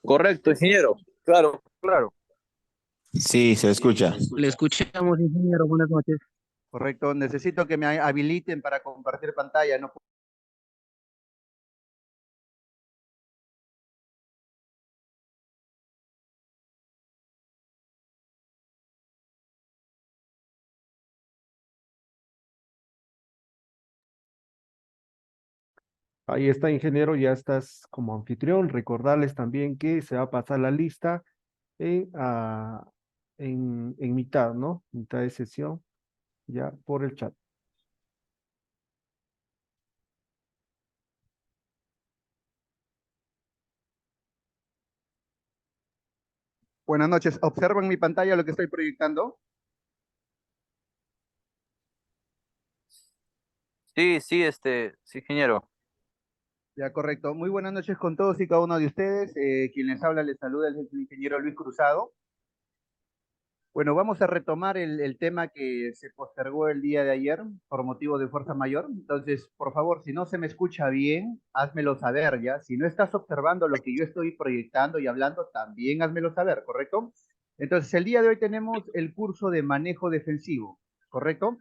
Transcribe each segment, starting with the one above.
Correcto, ingeniero. Claro, claro. Sí, se escucha. Le escuchamos, ingeniero. Buenas noches. Correcto, necesito que me habiliten para compartir pantalla. No. Ahí está, ingeniero, ya estás como anfitrión. Recordarles también que se va a pasar la lista en, en mitad, ¿no? Mitad de sesión, ya por el chat. Buenas noches, ¿observan mi pantalla lo que estoy proyectando? Sí, sí, sí, ingeniero. Ya, correcto. Muy buenas noches con todos y cada uno de ustedes. Quien les habla, les saluda el ingeniero Luis Cruzado. Bueno, vamos a retomar el tema que se postergó el día de ayer por motivo de fuerza mayor. Entonces, por favor, si no se me escucha bien, házmelo saber, ¿ya? Si no estás observando lo que yo estoy proyectando y hablando, también házmelo saber, ¿correcto? Entonces, el día de hoy tenemos el curso de manejo defensivo, ¿correcto?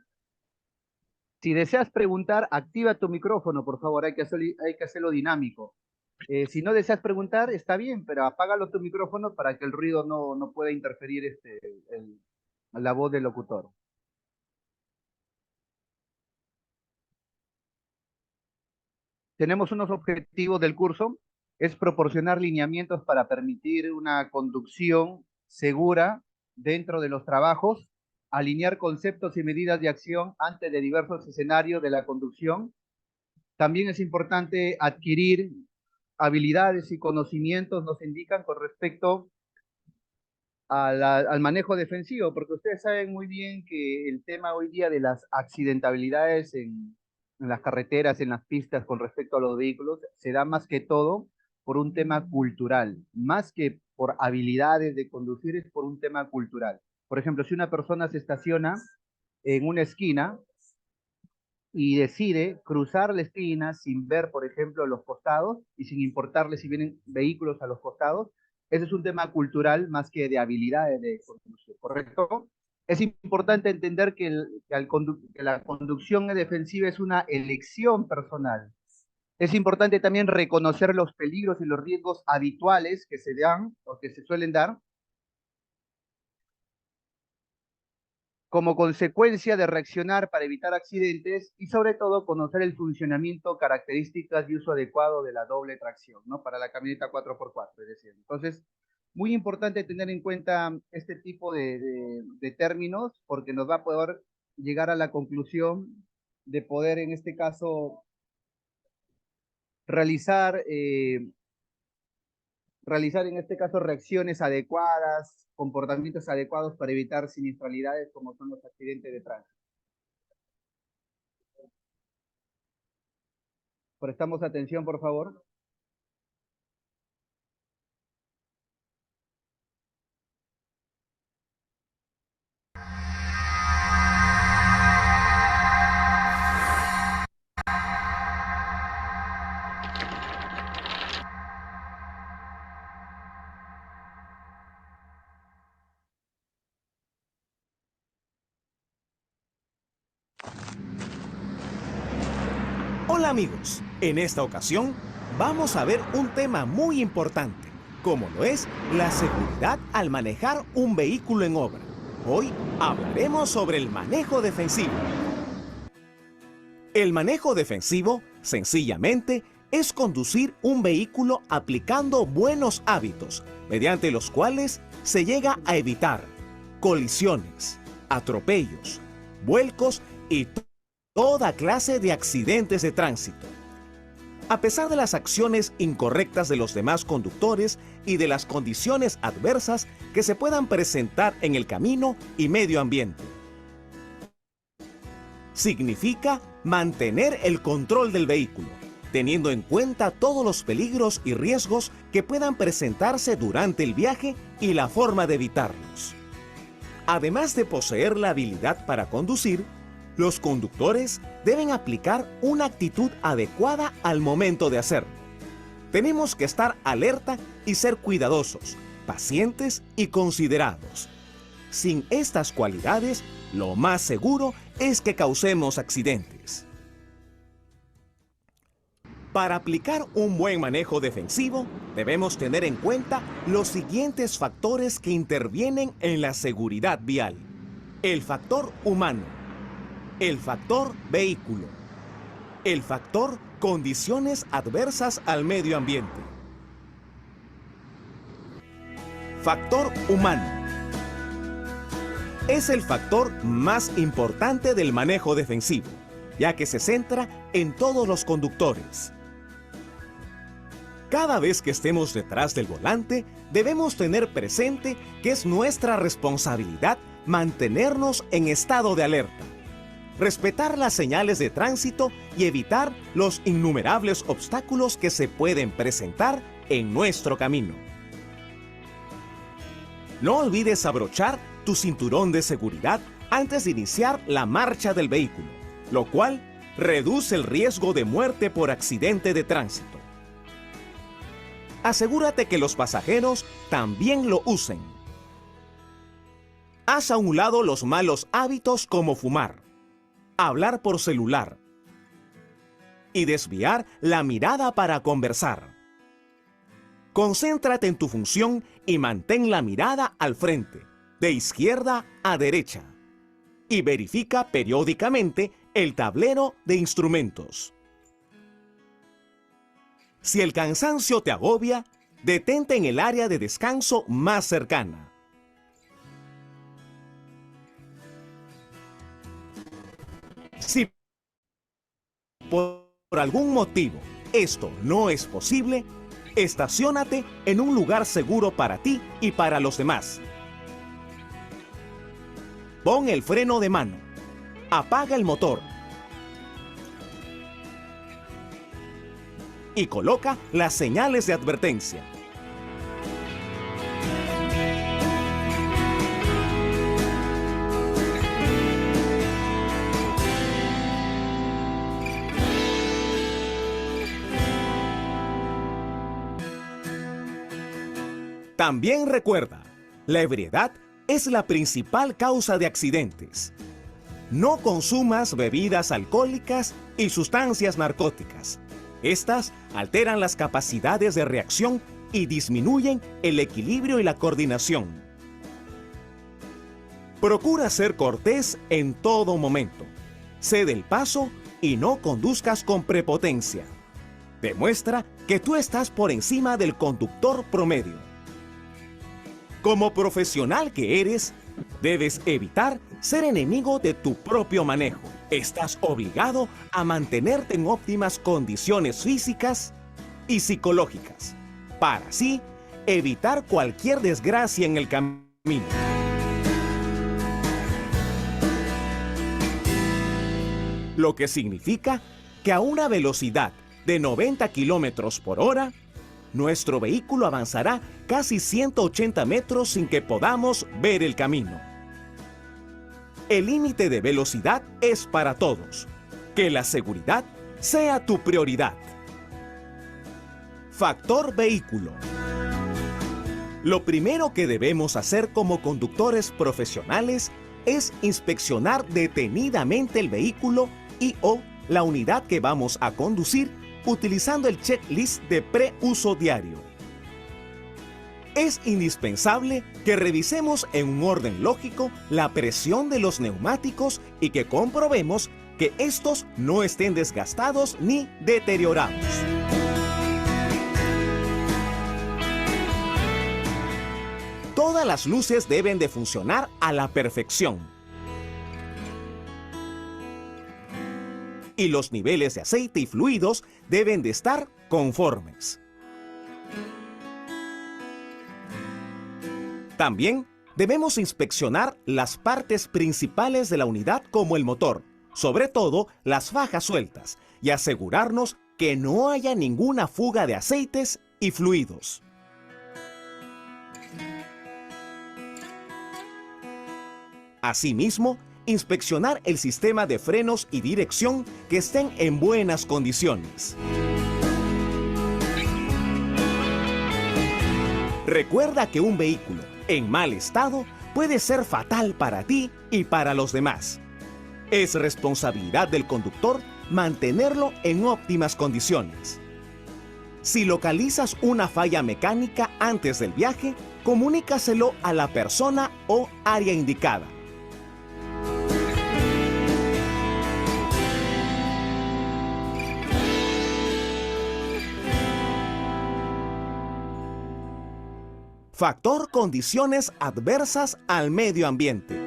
Si deseas preguntar, activa tu micrófono, por favor, hay que hacerlo dinámico. Si no deseas preguntar, está bien, pero apágalo tu micrófono para que el ruido no pueda interferir la voz del locutor. Tenemos unos objetivos del curso, es proporcionar lineamientos para permitir una conducción segura dentro de los trabajos, alinear conceptos y medidas de acción antes de diversos escenarios de la conducción. También es importante adquirir habilidades y conocimientos, nos indican, con respecto al manejo defensivo, porque ustedes saben muy bien que el tema hoy día de las accidentabilidades en las carreteras, en las pistas con respecto a los vehículos, se da más que todo por un tema cultural, más que por habilidades de conducir, es por un tema cultural. Por ejemplo, si una persona se estaciona en una esquina y decide cruzar la esquina sin ver, por ejemplo, los costados y sin importarle si vienen vehículos a los costados, ese es un tema cultural más que de habilidades de conducción, ¿correcto? Es importante entender que la conducción defensiva es una elección personal. Es importante también reconocer los peligros y los riesgos habituales que se dan o que se suelen dar como consecuencia de reaccionar para evitar accidentes y sobre todo conocer el funcionamiento, características y uso adecuado de la doble tracción, ¿no? Para la camioneta 4x4, es decir. Entonces, muy importante tener en cuenta este tipo de términos porque nos va a poder llegar a la conclusión de poder, en este caso, realizar en este caso reacciones adecuadas, comportamientos adecuados para evitar siniestralidades como son los accidentes de tránsito. Prestamos atención, por favor. Hola amigos, en esta ocasión vamos a ver un tema muy importante, como lo es la seguridad al manejar un vehículo en obra. Hoy hablaremos sobre el manejo defensivo. El manejo defensivo, sencillamente, es conducir un vehículo aplicando buenos hábitos, mediante los cuales se llega a evitar colisiones, atropellos, vuelcos y toda clase de accidentes de tránsito. A pesar de las acciones incorrectas de los demás conductores y de las condiciones adversas que se puedan presentar en el camino y medio ambiente. Significa mantener el control del vehículo, teniendo en cuenta todos los peligros y riesgos que puedan presentarse durante el viaje y la forma de evitarlos. Además de poseer la habilidad para conducir, los conductores deben aplicar una actitud adecuada al momento de hacerlo. Tenemos que estar alerta y ser cuidadosos, pacientes y considerados. Sin estas cualidades, lo más seguro es que causemos accidentes. Para aplicar un buen manejo defensivo, debemos tener en cuenta los siguientes factores que intervienen en la seguridad vial. El factor humano, el factor vehículo, el factor condiciones adversas al medio ambiente. Factor humano. Es el factor más importante del manejo defensivo, ya que se centra en todos los conductores. Cada vez que estemos detrás del volante, debemos tener presente que es nuestra responsabilidad mantenernos en estado de alerta, respetar las señales de tránsito y evitar los innumerables obstáculos que se pueden presentar en nuestro camino. No olvides abrochar tu cinturón de seguridad antes de iniciar la marcha del vehículo, lo cual reduce el riesgo de muerte por accidente de tránsito. Asegúrate que los pasajeros también lo usen. Haz a un lado los malos hábitos como fumar, hablar por celular y desviar la mirada para conversar. Concéntrate en tu función y mantén la mirada al frente, de izquierda a derecha, y verifica periódicamente el tablero de instrumentos. Si el cansancio te agobia, detente en el área de descanso más cercana. Si por algún motivo esto no es posible, estaciónate en un lugar seguro para ti y para los demás. Pon el freno de mano. Apaga el motor. Y coloca las señales de advertencia. También recuerda, la ebriedad es la principal causa de accidentes. No consumas bebidas alcohólicas y sustancias narcóticas. Estas alteran las capacidades de reacción y disminuyen el equilibrio y la coordinación. Procura ser cortés en todo momento. Cede el paso y no conduzcas con prepotencia. Demuestra que tú estás por encima del conductor promedio. Como profesional que eres, debes evitar ser enemigo de tu propio manejo. Estás obligado a mantenerte en óptimas condiciones físicas y psicológicas, para así evitar cualquier desgracia en el camino. Lo que significa que a una velocidad de 90 kilómetros por hora, nuestro vehículo avanzará casi 180 metros sin que podamos ver el camino. El límite de velocidad es para todos. Que la seguridad sea tu prioridad. Factor vehículo. Lo primero que debemos hacer como conductores profesionales es inspeccionar detenidamente el vehículo y/o la unidad que vamos a conducir utilizando el checklist de preuso diario. Es indispensable que revisemos en un orden lógico la presión de los neumáticos y que comprobemos que estos no estén desgastados ni deteriorados. Todas las luces deben de funcionar a la perfección. Y los niveles de aceite y fluidos deben de estar conformes. También debemos inspeccionar las partes principales de la unidad como el motor, sobre todo las fajas sueltas, y asegurarnos que no haya ninguna fuga de aceites y fluidos. Asimismo, inspeccionar el sistema de frenos y dirección que estén en buenas condiciones. Recuerda que un vehículo en mal estado puede ser fatal para ti y para los demás. Es responsabilidad del conductor mantenerlo en óptimas condiciones. Si localizas una falla mecánica antes del viaje, comunícaselo a la persona o área indicada. Factor condiciones adversas al medio ambiente.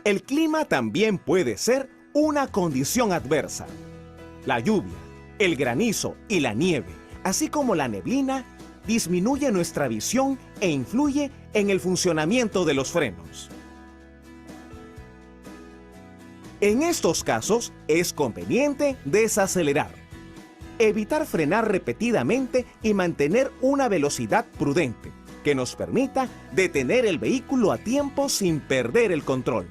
El clima también puede ser una condición adversa. La lluvia, el granizo y la nieve, así como la neblina, disminuye nuestra visión e influye en el funcionamiento de los frenos. En estos casos, es conveniente desacelerar, evitar frenar repetidamente y mantener una velocidad prudente que nos permita detener el vehículo a tiempo sin perder el control.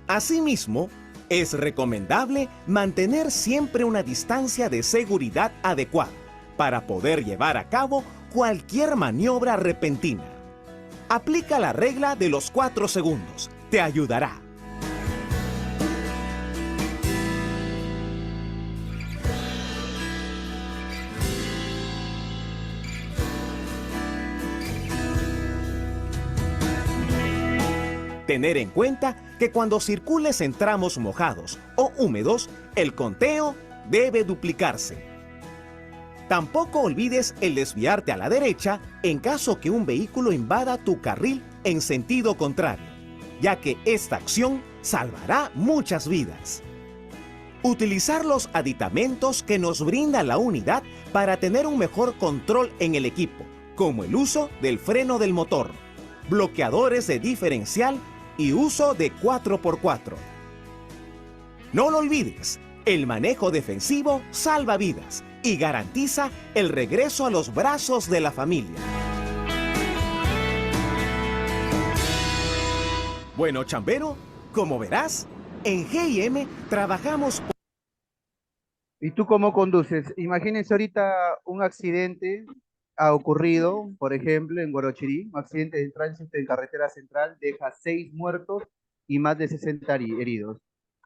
Asimismo, es recomendable mantener siempre una distancia de seguridad adecuada para poder llevar a cabo cualquier maniobra repentina. Aplica la regla de los 4 segundos. Te ayudará. Tener en cuenta que cuando circules en tramos mojados o húmedos, el conteo debe duplicarse. Tampoco olvides el desviarte a la derecha en caso que un vehículo invada tu carril en sentido contrario, ya que esta acción salvará muchas vidas. Utilizar los aditamentos que nos brinda la unidad para tener un mejor control en el equipo, como el uso del freno del motor, bloqueadores de diferencial y uso de 4x4. No lo olvides, el manejo defensivo salva vidas y garantiza el regreso a los brazos de la familia. Bueno, chambero, como verás, en GIM trabajamos... ¿Y tú cómo conduces? Imagínense ahorita un accidente ha ocurrido, por ejemplo, en Guarochirí, un accidente de tránsito en carretera central, deja 6 muertos y más de 60 heridos.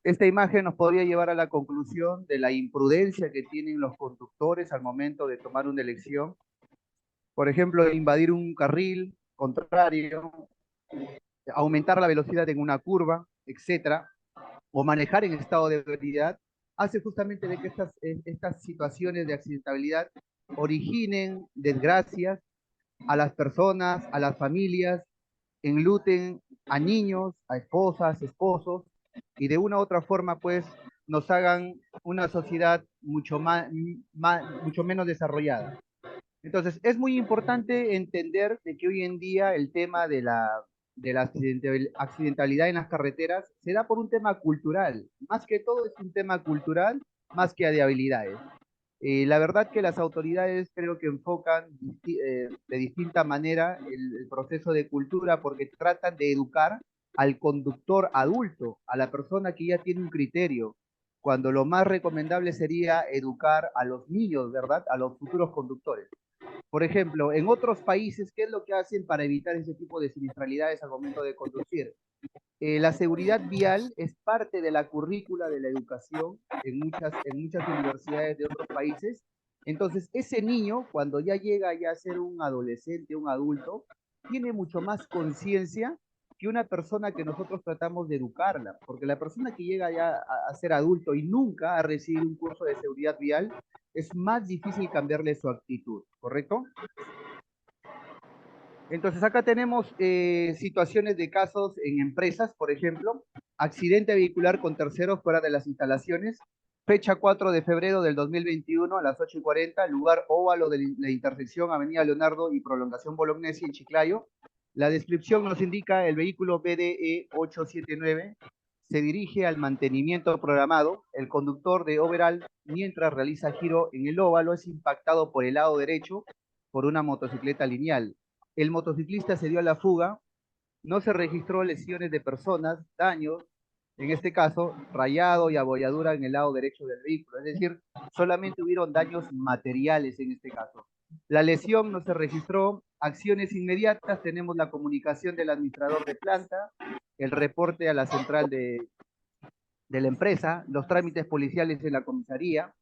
Esta imagen nos podría llevar a la conclusión de la imprudencia que tienen los conductores al momento de tomar una elección. Por ejemplo, invadir un carril contrario, aumentar la velocidad en una curva, etcétera, o manejar en estado de ebriedad, hace justamente de que estas situaciones de accidentabilidad originen desgracias a las personas, a las familias, enluten a niños, a esposas, esposos, y de una u otra forma, pues, nos hagan una sociedad mucho menos desarrollada. Entonces, es muy importante entender de que hoy en día el tema de la accidentalidad en las carreteras se da por un tema cultural. Más que todo es un tema cultural, más que de habilidades. La verdad que las autoridades creo que enfocan de distinta manera el proceso de cultura porque tratan de educar al conductor adulto, a la persona que ya tiene un criterio, cuando lo más recomendable sería educar a los niños, ¿verdad? A los futuros conductores. Por ejemplo, en otros países, ¿qué es lo que hacen para evitar ese tipo de siniestralidades al momento de conducir? La seguridad vial es parte de la currícula de la educación en muchas universidades de otros países. Entonces, ese niño, cuando ya llega ya a ser un adolescente, un adulto, tiene mucho más conciencia que una persona que nosotros tratamos de educarla, porque la persona que llega ya a ser adulto y nunca ha recibido un curso de seguridad vial, es más difícil cambiarle su actitud, ¿correcto? Entonces acá tenemos situaciones de casos en empresas, por ejemplo, accidente vehicular con terceros fuera de las instalaciones, fecha 4 de febrero del 2021 a las 8:40, lugar óvalo de la intersección Avenida Leonardo y Prolongación Bolognesi en Chiclayo. La descripción nos indica el vehículo BDE 879 se dirige al mantenimiento programado, el conductor de overall mientras realiza giro en el óvalo es impactado por el lado derecho por una motocicleta lineal. El motociclista se dio a la fuga, no se registró lesiones de personas, daños, en este caso, rayado y abolladura en el lado derecho del vehículo, es decir, solamente hubieron daños materiales en este caso. La lesión no se registró. Acciones inmediatas, tenemos la comunicación del administrador de planta, el reporte a la central de la empresa, los trámites policiales en la comisaría.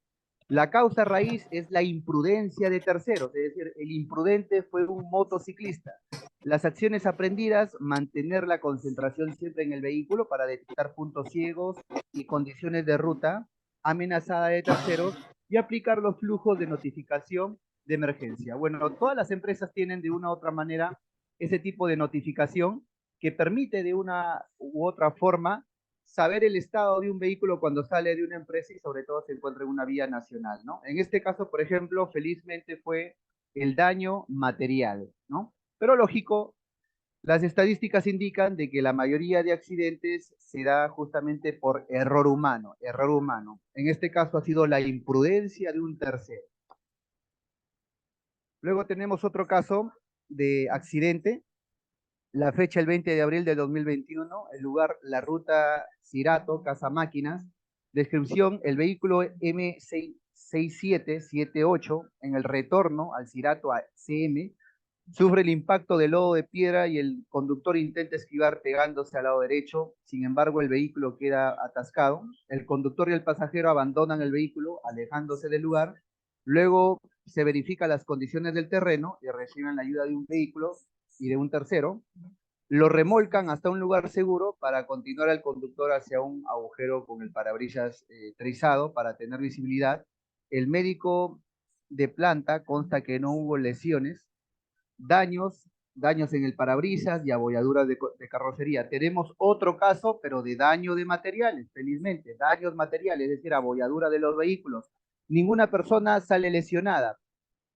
La causa raíz es la imprudencia de terceros, es decir, el imprudente fue un motociclista. Las acciones aprendidas, mantener la concentración siempre en el vehículo para detectar puntos ciegos y condiciones de ruta amenazada de terceros y aplicar los flujos de notificación de emergencia. Bueno, todas las empresas tienen de una u otra manera ese tipo de notificación que permite de una u otra forma saber el estado de un vehículo cuando sale de una empresa y sobre todo se encuentra en una vía nacional, ¿no? En este caso, por ejemplo, felizmente fue el daño material, ¿no? Pero lógico, las estadísticas indican de que la mayoría de accidentes se da justamente por error humano, error humano. En este caso ha sido la imprudencia de un tercero. Luego tenemos otro caso de accidente. La fecha el 20 de abril de 2021, el lugar, la ruta Cirato, Casa Máquinas. Descripción, el vehículo M6778 en el retorno al Cirato a CM sufre el impacto del lodo de piedra y el conductor intenta esquivar pegándose al lado derecho. Sin embargo, el vehículo queda atascado. El conductor y el pasajero abandonan el vehículo, alejándose del lugar. Luego se verifican las condiciones del terreno y reciben la ayuda de un vehículo y de un tercero. Lo remolcan hasta un lugar seguro para continuar el conductor hacia un agujero con el parabrisas trizado para tener visibilidad. El médico de planta consta que no hubo lesiones, daños en el parabrisas y abolladuras de carrocería. Tenemos otro caso, pero de daño de materiales, felizmente, daños materiales, es decir, abolladura de los vehículos. Ninguna persona sale lesionada.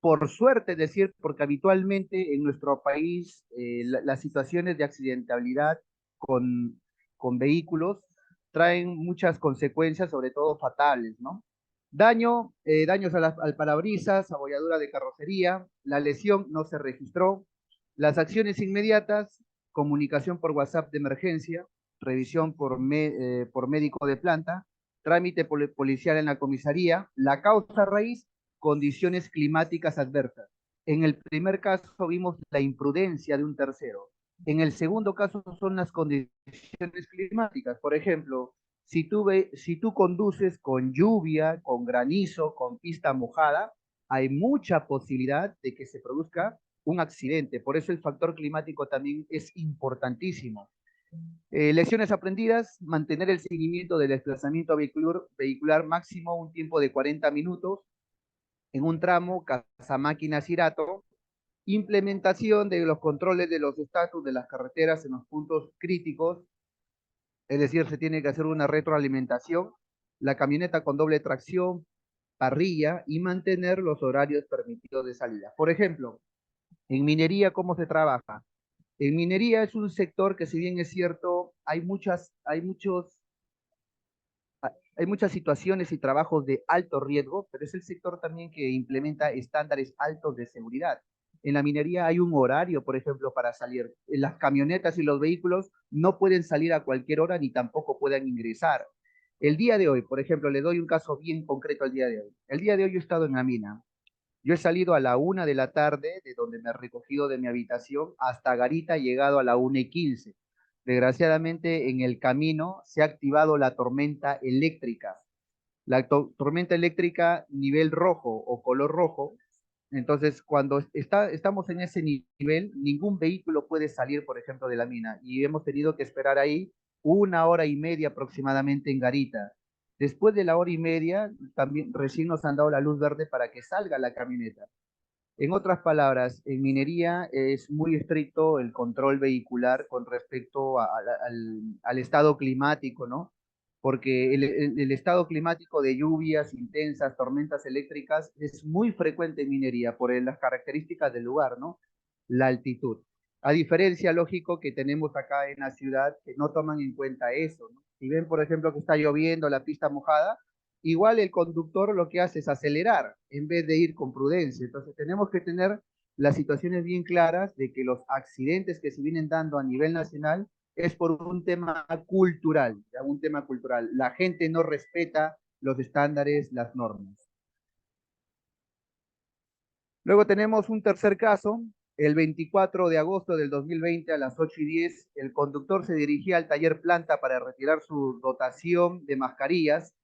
Por suerte, es decir, porque habitualmente en nuestro país las situaciones de accidentabilidad con vehículos traen muchas consecuencias, sobre todo fatales, ¿no? Daños al parabrisas, abolladura de carrocería, la lesión no se registró, las acciones inmediatas, comunicación por WhatsApp de emergencia, revisión por médico de planta, trámite policial en la comisaría, la causa raíz, condiciones climáticas adversas. En el primer caso vimos la imprudencia de un tercero. En el segundo caso son las condiciones climáticas. Por ejemplo, si tú conduces con lluvia, con granizo, con pista mojada, hay mucha posibilidad de que se produzca un accidente. Por eso el factor climático también es importantísimo. Lesiones aprendidas, mantener el seguimiento del desplazamiento vehicular máximo un tiempo de 40 minutos en un tramo Casamáquina-Cirato, implementación de los controles de los estatus de las carreteras en los puntos críticos, es decir, se tiene que hacer una retroalimentación, la camioneta con doble tracción, parrilla y mantener los horarios permitidos de salida. Por ejemplo, en minería, ¿cómo se trabaja? En minería es un sector que si bien es cierto, hay muchas situaciones y trabajos de alto riesgo, pero es el sector también que implementa estándares altos de seguridad. En la minería hay un horario, por ejemplo, para salir. Las camionetas y los vehículos no pueden salir a cualquier hora ni tampoco pueden ingresar. El día de hoy, por ejemplo, le doy un caso bien concreto al día de hoy. El día de hoy yo he estado en la mina. Yo he salido a la 1 de la tarde, de donde me he recogido de mi habitación, hasta Garita, he llegado a la 1:15. Desgraciadamente, en el camino se ha activado la tormenta eléctrica. La tormenta eléctrica nivel rojo o color rojo. Entonces, cuando estamos en ese nivel, ningún vehículo puede salir, por ejemplo, de la mina. Y hemos tenido que esperar ahí 1 hora y media aproximadamente en Garita. Después de la hora y media, también recién nos han dado la luz verde para que salga la camioneta. En otras palabras, en minería es muy estricto el control vehicular con respecto al estado climático, ¿no? Porque el estado climático de lluvias intensas, tormentas eléctricas, es muy frecuente en minería por las características del lugar, ¿no? La altitud. A diferencia, lógico, que tenemos acá en la ciudad que no toman en cuenta eso, ¿no? Si ven, por ejemplo, que está lloviendo, la pista mojada, igual el conductor lo que hace es acelerar en vez de ir con prudencia. Entonces tenemos que tener las situaciones bien claras de que los accidentes que se vienen dando a nivel nacional es por un tema cultural, ¿ya? Un tema cultural. La gente no respeta los estándares, las normas. Luego tenemos un tercer caso. El 24 de agosto del 2020 a las 8:10, el conductor se dirigía al taller planta para retirar su dotación de mascarillas.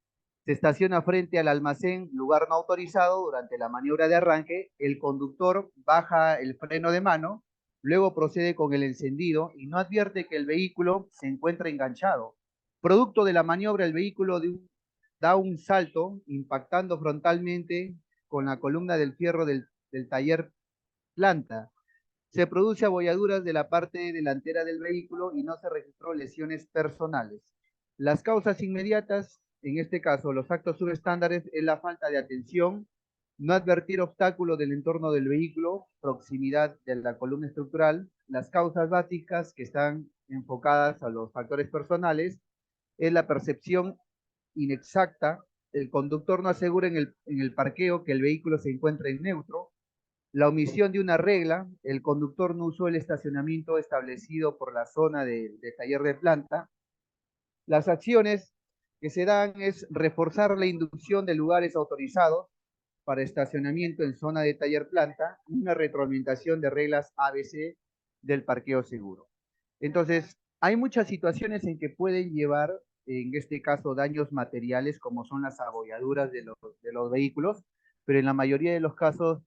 Se estaciona frente al almacén, lugar no autorizado. Durante la maniobra de arranque, el conductor baja el freno de mano, luego procede con el encendido y no advierte que el vehículo se encuentra enganchado. Producto de la maniobra, el vehículo da un salto, impactando frontalmente con la columna del fierro del taller planta. Se produce abolladuras de la parte delantera del vehículo y no se registró lesiones personales. Las causas inmediatas, en este caso los actos subestándares, es la falta de atención, no advertir obstáculos del entorno del vehículo, proximidad de la columna estructural. Las causas básicas que están enfocadas a los factores personales es la percepción inexacta, el conductor no asegura en el parqueo que el vehículo se encuentra en neutro, la omisión de una regla, el conductor no usó el estacionamiento establecido por la zona de taller de planta. Las acciones que se dan es reforzar la inducción de lugares autorizados para estacionamiento en zona de taller planta, una retroalimentación de reglas ABC del parqueo seguro. Entonces, hay muchas situaciones en que pueden llevar, en este caso, daños materiales, como son las abolladuras de los vehículos, pero en la mayoría de los casos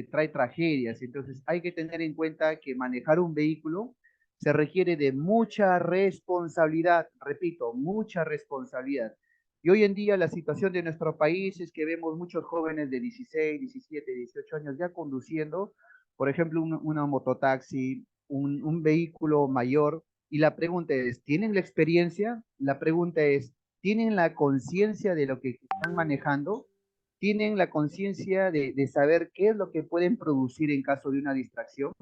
trae tragedias. Entonces, hay que tener en cuenta que manejar un vehículo se requiere de mucha responsabilidad, repito, mucha responsabilidad. Y hoy en día la situación de nuestro país es que vemos muchos jóvenes de 16, 17, 18 años ya conduciendo, por ejemplo, una mototaxi, un vehículo mayor, y la pregunta es, ¿tienen la experiencia? La pregunta es, ¿tienen la conciencia de lo que están manejando? ¿Tienen la conciencia de saber qué es lo que pueden producir en caso de una distracción?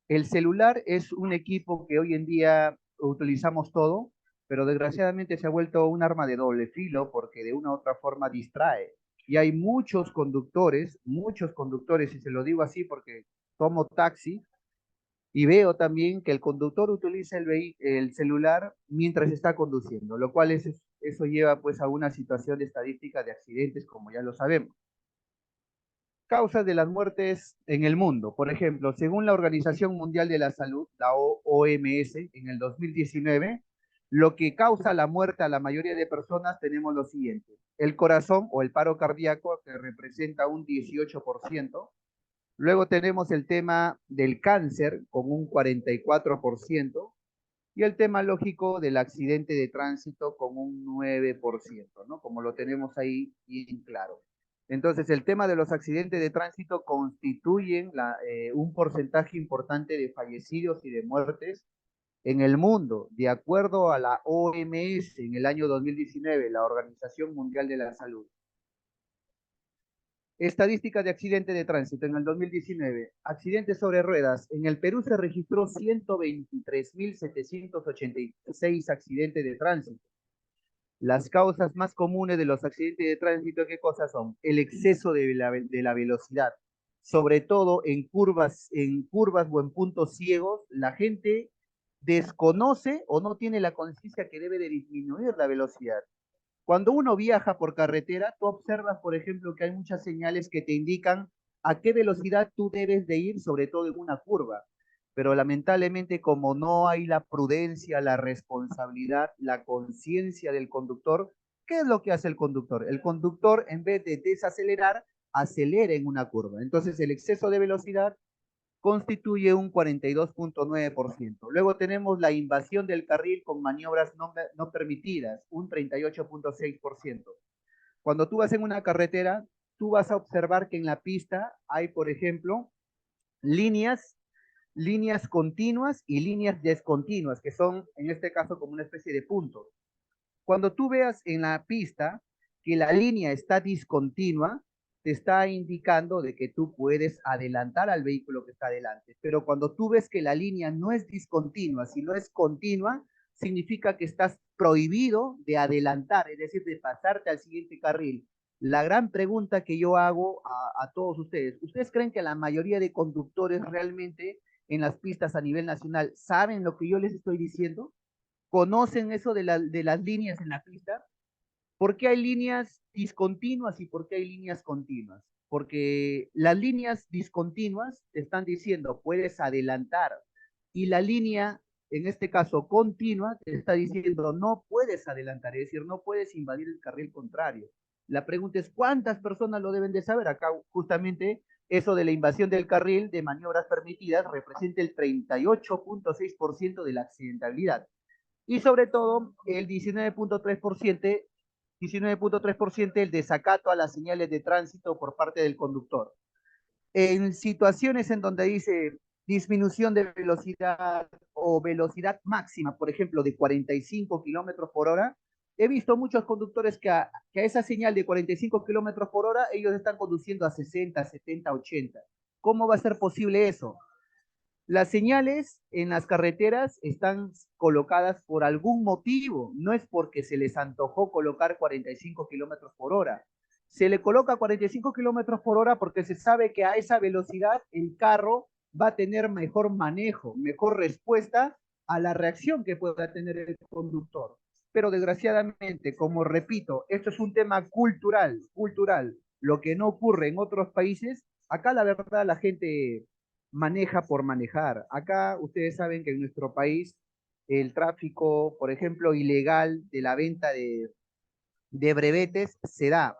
El celular es un equipo que hoy en día utilizamos todo, pero desgraciadamente se ha vuelto un arma de doble filo porque de una u otra forma distrae. Y hay muchos conductores, y se lo digo así porque tomo taxi, y veo también que el conductor utiliza el celular mientras está conduciendo, lo cual eso lleva pues a una situación de estadística de accidentes, como ya lo sabemos. Causas de las muertes en el mundo. Por ejemplo, según la Organización Mundial de la Salud, la OMS, en el 2019, lo que causa la muerte a la mayoría de personas tenemos lo siguiente. El corazón o el paro cardíaco, que representa un 18%. Luego tenemos el tema del cáncer con un 44%. Y el tema lógico del accidente de tránsito con un 9%, ¿no? Como lo tenemos ahí bien claro. Entonces, el tema de los accidentes de tránsito constituyen un porcentaje importante de fallecidos y de muertes en el mundo. De acuerdo a la OMS, en el año 2019, la Organización Mundial de la Salud. Estadística de accidentes de tránsito en el 2019. Accidentes sobre ruedas. En el Perú se registró 123.786 accidentes de tránsito. Las causas más comunes de los accidentes de tránsito, ¿qué cosas son? El exceso de la velocidad. Sobre todo en curvas o en puntos ciegos, la gente desconoce o no tiene la conciencia que debe de disminuir la velocidad. Cuando uno viaja por carretera, tú observas, por ejemplo, que hay muchas señales que te indican a qué velocidad tú debes de ir, sobre todo en una curva. Pero lamentablemente, como no hay la prudencia, la responsabilidad, la conciencia del conductor, ¿qué es lo que hace el conductor? El conductor, en vez de desacelerar, acelera en una curva. Entonces, el exceso de velocidad constituye un 42.9%. Luego tenemos la invasión del carril con maniobras no permitidas, un 38.6%. Cuando tú vas en una carretera, tú vas a observar que en la pista hay, por ejemplo, líneas, líneas continuas y líneas descontinuas, que son, en este caso, como una especie de puntos. Cuando tú veas en la pista que la línea está discontinua, te está indicando de que tú puedes adelantar al vehículo que está adelante. Pero cuando tú ves que la línea no es discontinua, sino es continua, significa que estás prohibido de adelantar, es decir, de pasarte al siguiente carril. La gran pregunta que yo hago a todos ustedes, ¿ustedes creen que la mayoría de conductores realmente en las pistas a nivel nacional saben lo que yo les estoy diciendo? ¿Conocen eso de las líneas en la pista? ¿Por qué hay líneas discontinuas y por qué hay líneas continuas? porque las líneas discontinuas te están diciendo puedes adelantar y la línea, en este caso continua, te está diciendo no puedes adelantar, es decir, no puedes invadir el carril contrario. La pregunta es, ¿cuántas personas lo deben de saber? Acá justamente eso de la invasión del carril de maniobras permitidas representa el 38.6% de la accidentabilidad. Y sobre todo el 19.3% el desacato a las señales de tránsito por parte del conductor. En situaciones en donde dice disminución de velocidad o velocidad máxima, por ejemplo, de 45 kilómetros por hora, he visto muchos conductores que a esa señal de 45 kilómetros por hora, ellos están conduciendo a 60, 70, 80. ¿Cómo va a ser posible eso? Las señales en las carreteras están colocadas por algún motivo, no es porque se les antojó colocar 45 kilómetros por hora. Se le coloca 45 kilómetros por hora porque se sabe que a esa velocidad el carro va a tener mejor manejo, mejor respuesta a la reacción que pueda tener el conductor. Pero desgraciadamente, como repito, esto es un tema cultural, lo que no ocurre en otros países, acá la verdad la gente maneja por manejar. Acá ustedes saben que en nuestro país el tráfico, por ejemplo, ilegal de la venta de brevetes se da.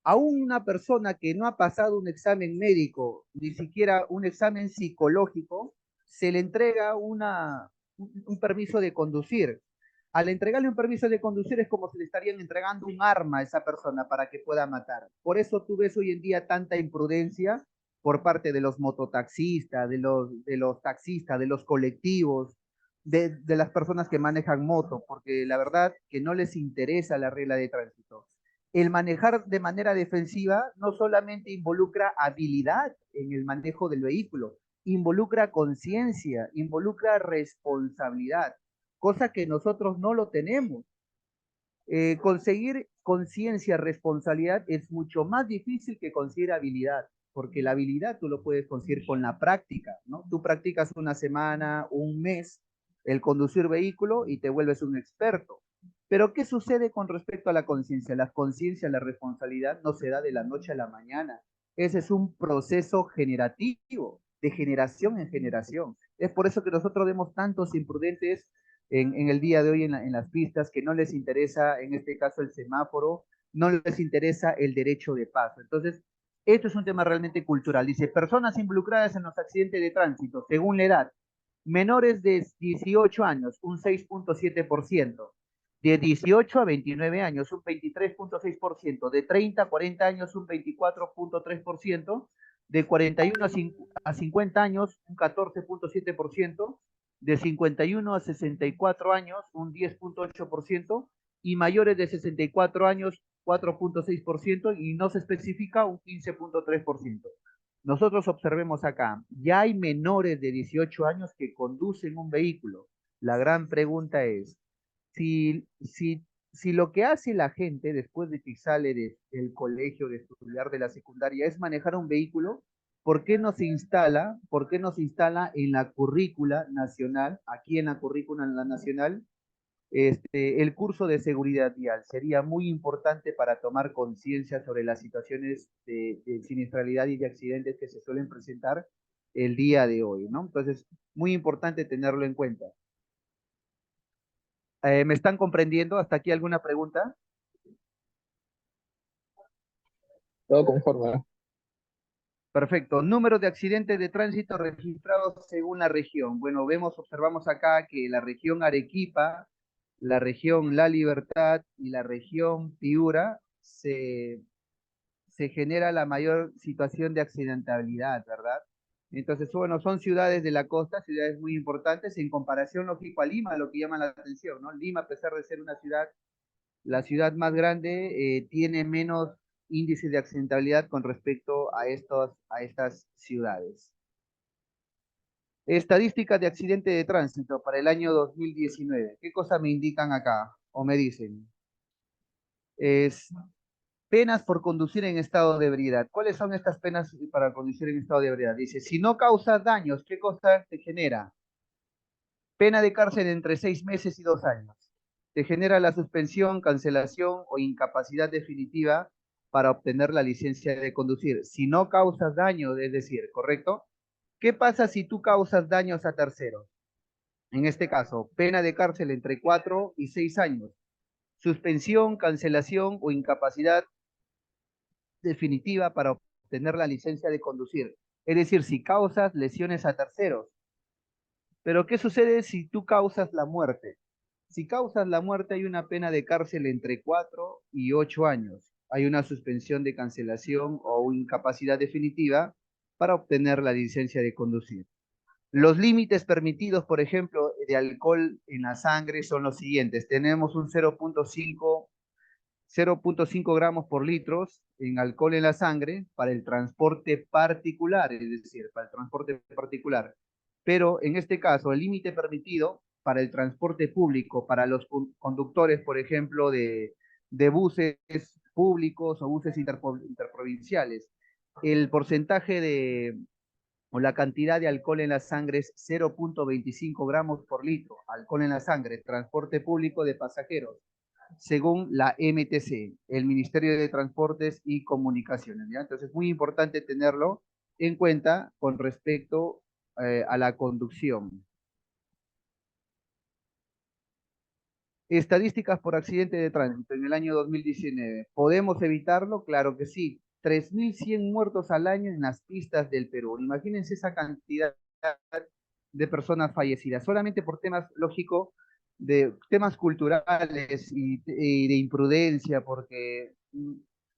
A una persona que no ha pasado un examen médico, ni siquiera un examen psicológico, se le entrega un permiso de conducir. Al entregarle un permiso de conducir es como si le estarían entregando un arma a esa persona para que pueda matar. Por eso tú ves hoy en día tanta imprudencia por parte de los mototaxistas, de los taxistas, de los colectivos, de las personas que manejan moto, porque la verdad que no les interesa la regla de tránsito. El manejar de manera defensiva no solamente involucra habilidad en el manejo del vehículo, involucra conciencia, involucra responsabilidad, cosa que nosotros no lo tenemos. Conseguir conciencia, responsabilidad es mucho más difícil que conseguir habilidad, porque la habilidad tú lo puedes conseguir con la práctica, ¿no? Tú practicas una semana, un mes, el conducir vehículo y te vuelves un experto. Pero ¿qué sucede con respecto a la conciencia? La conciencia, la responsabilidad no se da de la noche a la mañana. Ese es un proceso generativo, de generación en generación. Es por eso que nosotros vemos tantos imprudentes en el día de hoy en las pistas, que no les interesa, en este caso, el semáforo, no les interesa el derecho de paso. Entonces, esto es un tema realmente cultural. Dice, personas involucradas en los accidentes de tránsito, según la edad, menores de 18 años, un 6.7%, de 18 a 29 años, un 23.6%, de 30 a 40 años, un 24.3%, de 41 a 50 años, un 14.7%, de 51 a 64 años, un 10.8%, y mayores de 64 años, 4.6%, y no se especifica un 15.3%. Nosotros observemos acá, ya hay menores de 18 años que conducen un vehículo. La gran pregunta es, si lo que hace la gente después de que sale del colegio, de estudiar de la secundaria, es manejar un vehículo, ¿por qué no se instala en la currícula nacional, aquí en la currícula nacional, el curso de seguridad vial? Sería muy importante para tomar conciencia sobre las situaciones de siniestralidad y de accidentes que se suelen presentar el día de hoy, ¿no? Entonces, muy importante tenerlo en cuenta. ¿Me están comprendiendo? ¿Hasta aquí alguna pregunta? Todo conforme. Perfecto. Número de accidentes de tránsito registrados según la región. Bueno, observamos acá que la región Arequipa, la región La Libertad y la región Piura se genera la mayor situación de accidentabilidad, ¿verdad? Entonces, bueno, son ciudades de la costa, ciudades muy importantes en comparación, lógico, a Lima, lo que llama la atención, ¿no? Lima, a pesar de ser una ciudad, la ciudad más grande, tiene menos índice de accidentabilidad con respecto a estas ciudades. Estadísticas de accidente de tránsito para el año 2019. ¿Qué cosa me indican acá? O me dicen. Es penas por conducir en estado de ebriedad. ¿Cuáles son estas penas para conducir en estado de ebriedad? Dice, si no causas daños, ¿qué cosa te genera? Pena de cárcel entre 6 meses y 2 años. Te genera la suspensión, cancelación o incapacidad definitiva para obtener la licencia de conducir. Si no causas daño, es decir, ¿correcto? ¿Qué pasa si tú causas daños a terceros? En este caso, pena de cárcel entre 4 y 6 años. Suspensión, cancelación o incapacidad definitiva para obtener la licencia de conducir. Es decir, si causas lesiones a terceros. Pero ¿qué sucede si tú causas la muerte? Si causas la muerte hay una pena de cárcel entre 4 y 8 años. Hay una suspensión de cancelación o incapacidad definitiva para obtener la licencia de conducir. Los límites permitidos, por ejemplo, de alcohol en la sangre son los siguientes. Tenemos un 0.5 gramos por litro en alcohol en la sangre para el transporte particular, es decir, para el transporte particular. Pero en este caso, el límite permitido para el transporte público, para los conductores, por ejemplo, de buses públicos o buses interprovinciales, el porcentaje o la cantidad de alcohol en la sangre es 0.25 gramos por litro, alcohol en la sangre, transporte público de pasajeros, según la MTC, el Ministerio de Transportes y Comunicaciones, ¿ya? Entonces es muy importante tenerlo en cuenta con respecto a la conducción. Estadísticas por accidente de tránsito en el año 2019. ¿Podemos evitarlo? Claro que sí. 3.100 muertos al año en las pistas del Perú. Imagínense esa cantidad de personas fallecidas, solamente por temas, lógico, de temas culturales y de imprudencia, porque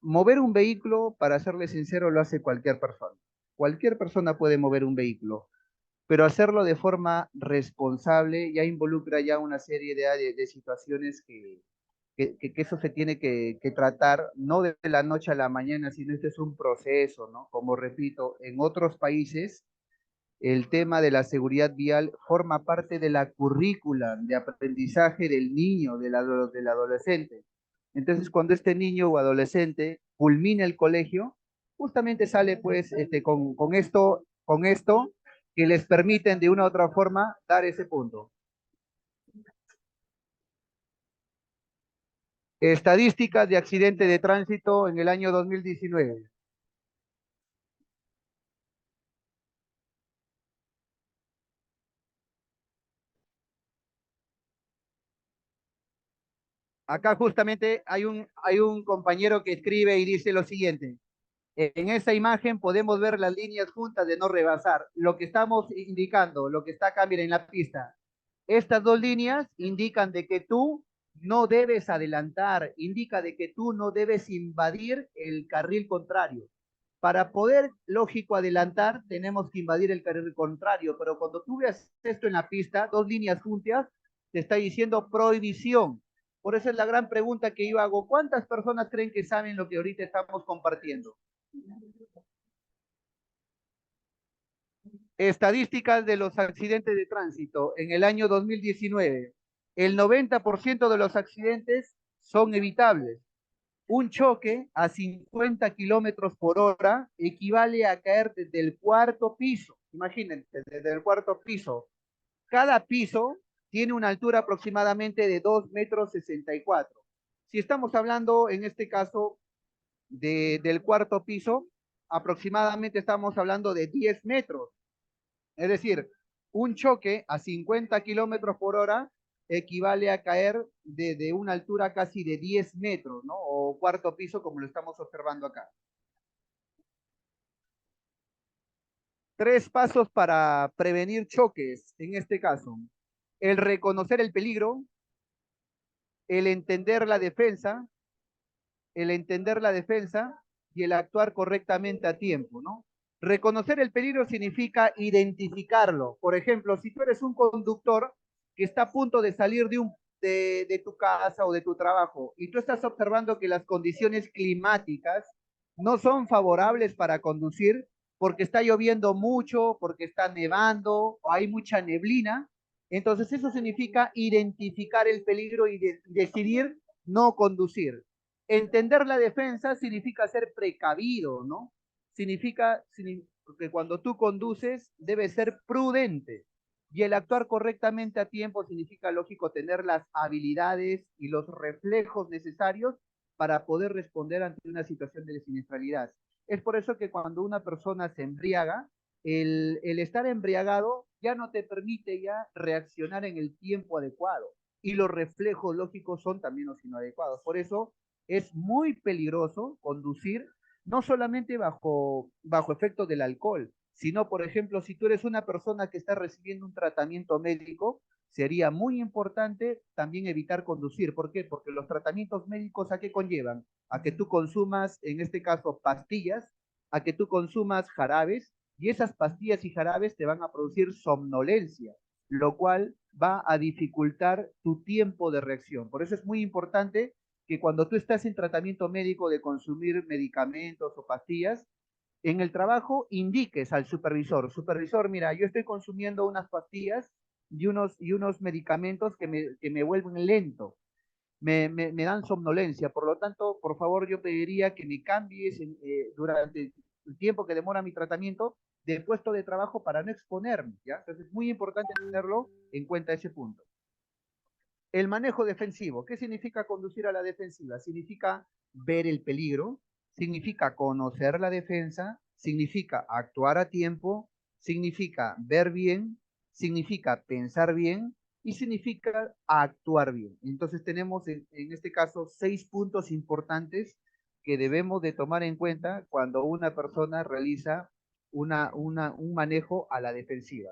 mover un vehículo, para serle sincero, lo hace cualquier persona. Cualquier persona puede mover un vehículo, pero hacerlo de forma responsable ya involucra ya una serie de situaciones que eso se tiene que tratar no de la noche a la mañana, sino este es un proceso, ¿no? Como repito, en otros países el tema de la seguridad vial forma parte de la currícula de aprendizaje del niño, del adolescente. Entonces, cuando este niño o adolescente culmina el colegio, justamente sale pues con esto que les permiten de una u otra forma dar ese punto. Estadísticas de accidente de tránsito en el año 2019. Acá justamente hay un compañero que escribe y dice lo siguiente. En esa imagen podemos ver las líneas juntas de no rebasar. Lo que estamos indicando, lo que está acá, miren, en la pista. Estas dos líneas indican de que tú no debes adelantar, indica de que tú no debes invadir el carril contrario. Para poder, lógico, adelantar, tenemos que invadir el carril contrario, pero cuando tú veas esto en la pista, dos líneas juntas, te está diciendo prohibición. Por eso es la gran pregunta que yo hago. ¿Cuántas personas creen que saben lo que ahorita estamos compartiendo? Estadísticas de los accidentes de tránsito en el año 2019. El 90% de los accidentes son evitables. Un choque a 50 kilómetros por hora equivale a caer desde el cuarto piso. Imagínense, desde el cuarto piso. Cada piso tiene una altura aproximadamente de 2,64 metros. Si estamos hablando en este caso del cuarto piso, aproximadamente estamos hablando de 10 metros. Es decir, un choque a 50 kilómetros por hora equivale a caer de una altura casi de 10 metros, ¿no? O cuarto piso, como lo estamos observando acá. 3 pasos para prevenir choques, en este caso. El reconocer el peligro, el entender la defensa, y el actuar correctamente a tiempo, ¿no? Reconocer el peligro significa identificarlo. Por ejemplo, si tú eres un conductor que está a punto de salir de tu casa o de tu trabajo y tú estás observando que las condiciones climáticas no son favorables para conducir porque está lloviendo mucho, porque está nevando o hay mucha neblina, entonces eso significa identificar el peligro y decidir no conducir. Entender la defensa significa ser precavido, ¿no? Significa que cuando tú conduces debes ser prudente. Y el actuar correctamente a tiempo significa, lógico, tener las habilidades y los reflejos necesarios para poder responder ante una situación de siniestralidad. Es por eso que cuando una persona se embriaga, el estar embriagado ya no te permite ya reaccionar en el tiempo adecuado y los reflejos lógicos son también los inadecuados. Por eso es muy peligroso conducir no solamente bajo efectos del alcohol, sino, por ejemplo, si tú eres una persona que está recibiendo un tratamiento médico, sería muy importante también evitar conducir. ¿Por qué? Porque los tratamientos médicos, ¿a qué conllevan? A que tú consumas, en este caso, pastillas, a que tú consumas jarabes, y esas pastillas y jarabes te van a producir somnolencia, lo cual va a dificultar tu tiempo de reacción. Por eso es muy importante que cuando tú estás en tratamiento médico de consumir medicamentos o pastillas, en el trabajo indiques al supervisor, mira, yo estoy consumiendo unas pastillas y unos medicamentos que me vuelven lento, me dan somnolencia, por lo tanto, por favor, yo pediría que me cambies durante el tiempo que demora mi tratamiento de puesto de trabajo para no exponerme, ¿ya? Entonces es muy importante tenerlo en cuenta ese punto. El manejo defensivo. ¿Qué significa conducir a la defensiva? Significa ver el peligro, significa conocer la defensa, significa actuar a tiempo, significa ver bien, significa pensar bien y significa actuar bien. Entonces tenemos en este caso 6 puntos importantes que debemos de tomar en cuenta cuando una persona realiza un manejo a la defensiva.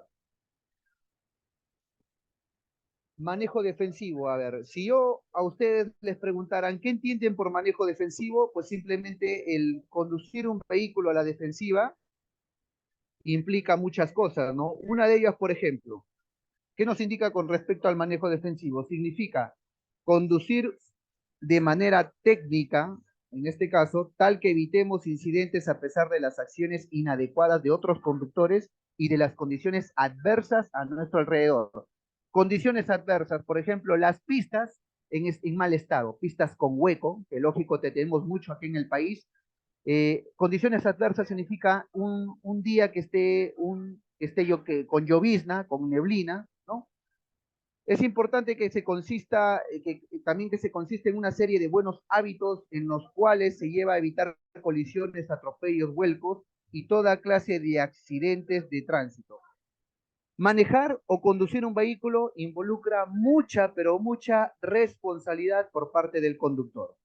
Manejo defensivo, a ver, si yo a ustedes les preguntaran qué entienden por manejo defensivo, pues simplemente el conducir un vehículo a la defensiva implica muchas cosas, ¿no? Una de ellas, por ejemplo, ¿qué nos indica con respecto al manejo defensivo? Significa conducir de manera técnica, en este caso, tal que evitemos incidentes a pesar de las acciones inadecuadas de otros conductores y de las condiciones adversas a nuestro alrededor. Condiciones adversas, por ejemplo, las pistas en mal estado, pistas con hueco, que lógico te tenemos mucho aquí en el país. Condiciones adversas significa un día que esté con llovizna, con neblina, ¿no? Es importante que también se consista en una serie de buenos hábitos en los cuales se lleva a evitar colisiones, atropellos, vuelcos y toda clase de accidentes de tránsito. Manejar o conducir un vehículo involucra mucha, pero mucha responsabilidad por parte del conductor.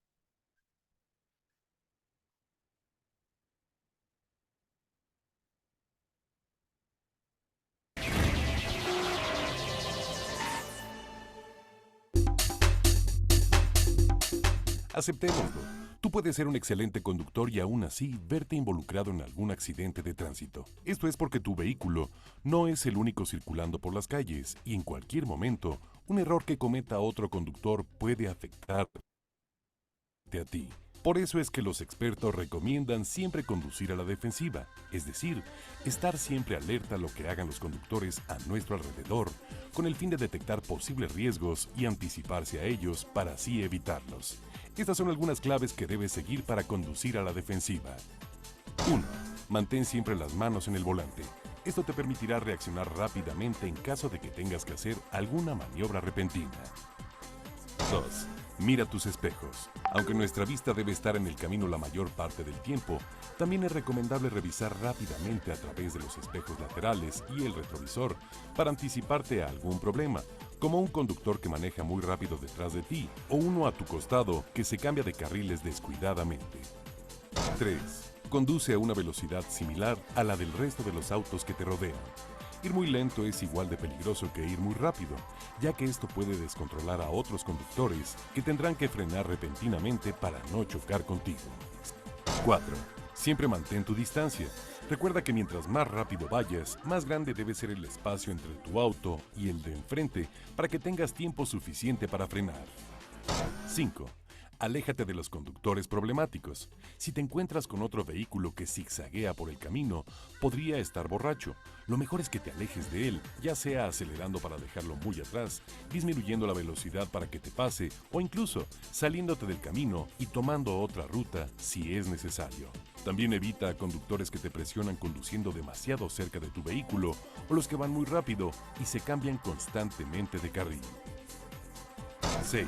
Aceptémoslo. Tú puedes ser un excelente conductor y aún así verte involucrado en algún accidente de tránsito. Esto es porque tu vehículo no es el único circulando por las calles y en cualquier momento un error que cometa otro conductor puede afectarte a ti. Por eso es que los expertos recomiendan siempre conducir a la defensiva, es decir, estar siempre alerta a lo que hagan los conductores a nuestro alrededor, con el fin de detectar posibles riesgos y anticiparse a ellos para así evitarlos. Estas son algunas claves que debes seguir para conducir a la defensiva. 1. Mantén siempre las manos en el volante. Esto te permitirá reaccionar rápidamente en caso de que tengas que hacer alguna maniobra repentina. 2. Mira tus espejos. Aunque nuestra vista debe estar en el camino la mayor parte del tiempo, también es recomendable revisar rápidamente a través de los espejos laterales y el retrovisor para anticiparte a algún problema, como un conductor que maneja muy rápido detrás de ti o uno a tu costado que se cambia de carriles descuidadamente. 3. Conduce a una velocidad similar a la del resto de los autos que te rodean. Ir muy lento es igual de peligroso que ir muy rápido, ya que esto puede descontrolar a otros conductores que tendrán que frenar repentinamente para no chocar contigo. 4. Siempre mantén tu distancia. Recuerda que mientras más rápido vayas, más grande debe ser el espacio entre tu auto y el de enfrente para que tengas tiempo suficiente para frenar. 5. Aléjate de los conductores problemáticos. Si te encuentras con otro vehículo que zigzaguea por el camino, podría estar borracho. Lo mejor es que te alejes de él, ya sea acelerando para dejarlo muy atrás, disminuyendo la velocidad para que te pase o incluso saliéndote del camino y tomando otra ruta si es necesario. También evita a conductores que te presionan conduciendo demasiado cerca de tu vehículo o los que van muy rápido y se cambian constantemente de carril. 6.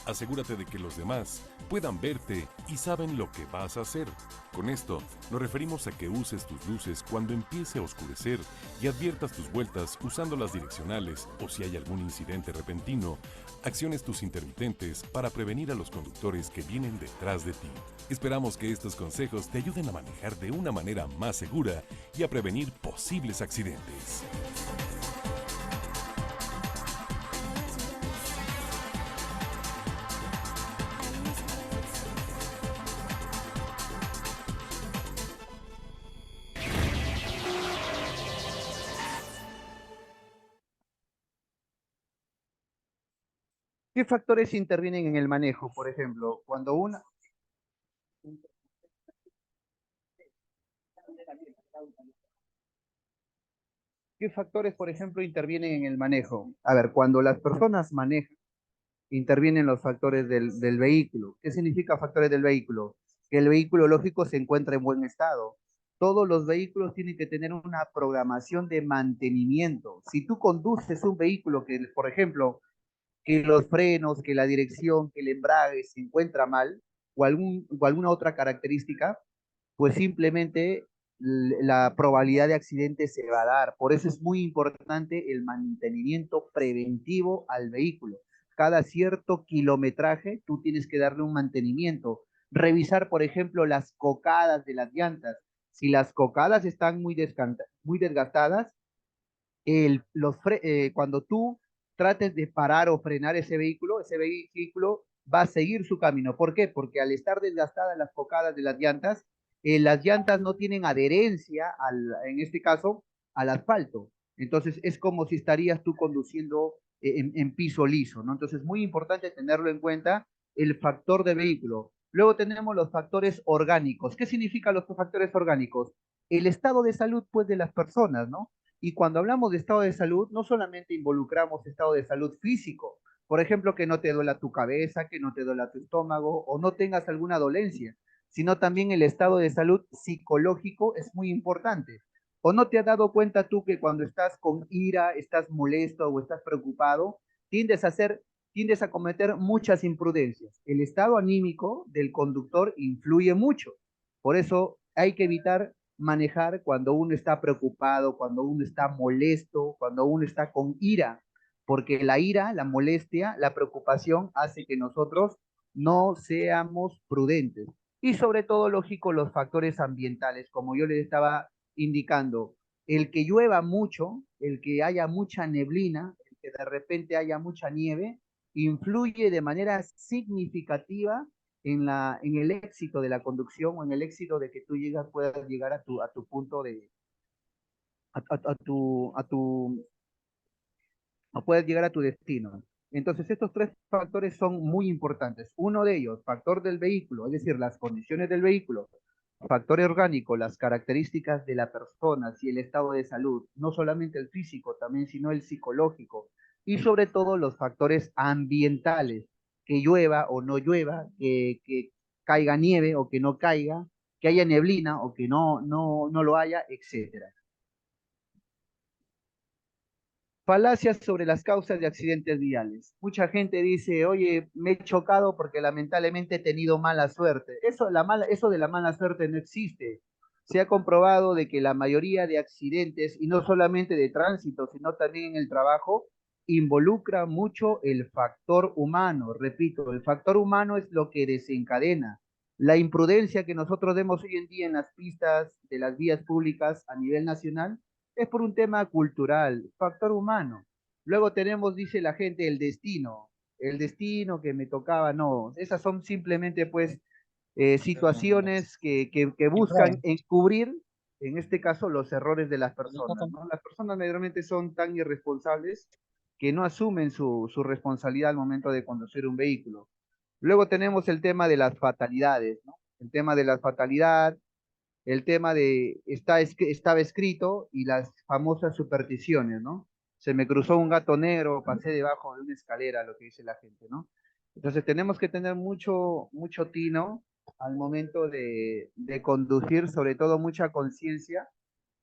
Asegúrate de que los demás puedan verte y saben lo que vas a hacer. Con esto nos referimos a que uses tus luces cuando empiece a oscurecer y adviertas tus vueltas usando las direccionales o si hay algún incidente repentino, acciones tus intermitentes para prevenir a los conductores que vienen detrás de ti. Esperamos que estos consejos te ayuden a manejar de una manera más segura y a prevenir posibles accidentes. ¿Qué factores intervienen en el manejo? Por ejemplo, cuando una... ¿Qué factores, por ejemplo, intervienen en el manejo? A ver, cuando las personas manejan, intervienen los factores del vehículo. ¿Qué significa factores del vehículo? Que el vehículo lógico se encuentra en buen estado. Todos los vehículos tienen que tener una programación de mantenimiento. Si tú conduces un vehículo que, por ejemplo, que los frenos, que la dirección, que el embrague se encuentra mal, o alguna otra característica, pues simplemente la probabilidad de accidente se va a dar. Por eso es muy importante el mantenimiento preventivo al vehículo. Cada cierto kilometraje tú tienes que darle un mantenimiento. Revisar, por ejemplo, las cocadas de las llantas. Si las cocadas están muy desgastadas, cuando tú trates de parar o frenar ese vehículo va a seguir su camino. ¿Por qué? Porque al estar desgastadas las cocadas de las llantas no tienen adherencia, en este caso, al asfalto. Entonces es como si estarías tú conduciendo en piso liso, ¿no? Entonces es muy importante tenerlo en cuenta el factor de vehículo. Luego tenemos los factores orgánicos. ¿Qué significan los factores orgánicos? El estado de salud, pues, de las personas, ¿no? Y cuando hablamos de estado de salud, no solamente involucramos estado de salud físico, por ejemplo, que no te duela tu cabeza, que no te duela tu estómago o no tengas alguna dolencia, sino también el estado de salud psicológico es muy importante. ¿O no te has dado cuenta tú que cuando estás con ira, estás molesto o estás preocupado, tiendes a cometer muchas imprudencias? El estado anímico del conductor influye mucho. Por eso hay que evitar manejar cuando uno está preocupado, cuando uno está molesto, cuando uno está con ira, porque la ira, la molestia, la preocupación hace que nosotros no seamos prudentes. Y sobre todo, lógico, los factores ambientales, como yo les estaba indicando, el que llueva mucho, el que haya mucha neblina, el que de repente haya mucha nieve, influye de manera significativa en el éxito de la conducción o en el éxito de que tú puedas llegar a tu punto de, a tu, o puedes llegar a tu destino. Entonces, estos tres factores son muy importantes. Uno de ellos, factor del vehículo, es decir, las condiciones del vehículo, factor orgánico, las características de la persona, si el estado de salud, no solamente el físico, también, sino el psicológico, y sobre todo los factores ambientales, que llueva o no llueva, que caiga nieve o que no caiga, que haya neblina o que no lo haya, etcétera. Falacias sobre las causas de accidentes viales. Mucha gente dice, oye, me he chocado porque lamentablemente he tenido mala suerte. Eso de la mala suerte no existe. Se ha comprobado de que la mayoría de accidentes, y no solamente de tránsito, sino también en el trabajo, involucra mucho el factor humano. Repito, el factor humano es lo que desencadena. La imprudencia que nosotros vemos hoy en día en las pistas de las vías públicas a nivel nacional es por un tema cultural, factor humano. Luego tenemos, dice la gente, el destino que me tocaba, no, esas son simplemente pues situaciones que buscan encubrir, en este caso, los errores de las personas, ¿no? Las personas mayormente son tan irresponsables que no asumen su responsabilidad al momento de conducir un vehículo. Luego tenemos el tema de las fatalidades, ¿no? El tema de la fatalidad, el tema de estaba escrito y las famosas supersticiones, ¿no? Se me cruzó un gato negro, pasé debajo de una escalera, lo que dice la gente, ¿no? Entonces tenemos que tener mucho tino al momento de conducir, sobre todo mucha conciencia,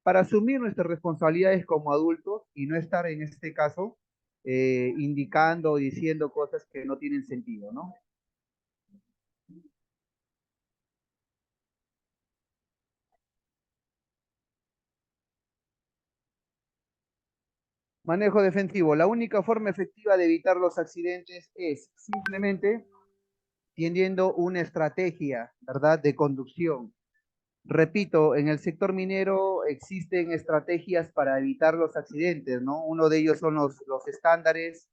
para asumir nuestras responsabilidades como adultos y no estar en este caso indicando o diciendo cosas que no tienen sentido, ¿no? Manejo defensivo. La única forma efectiva de evitar los accidentes es simplemente teniendo una estrategia, ¿verdad?, de conducción. Repito, en el sector minero existen estrategias para evitar los accidentes, ¿no? Uno de ellos son los estándares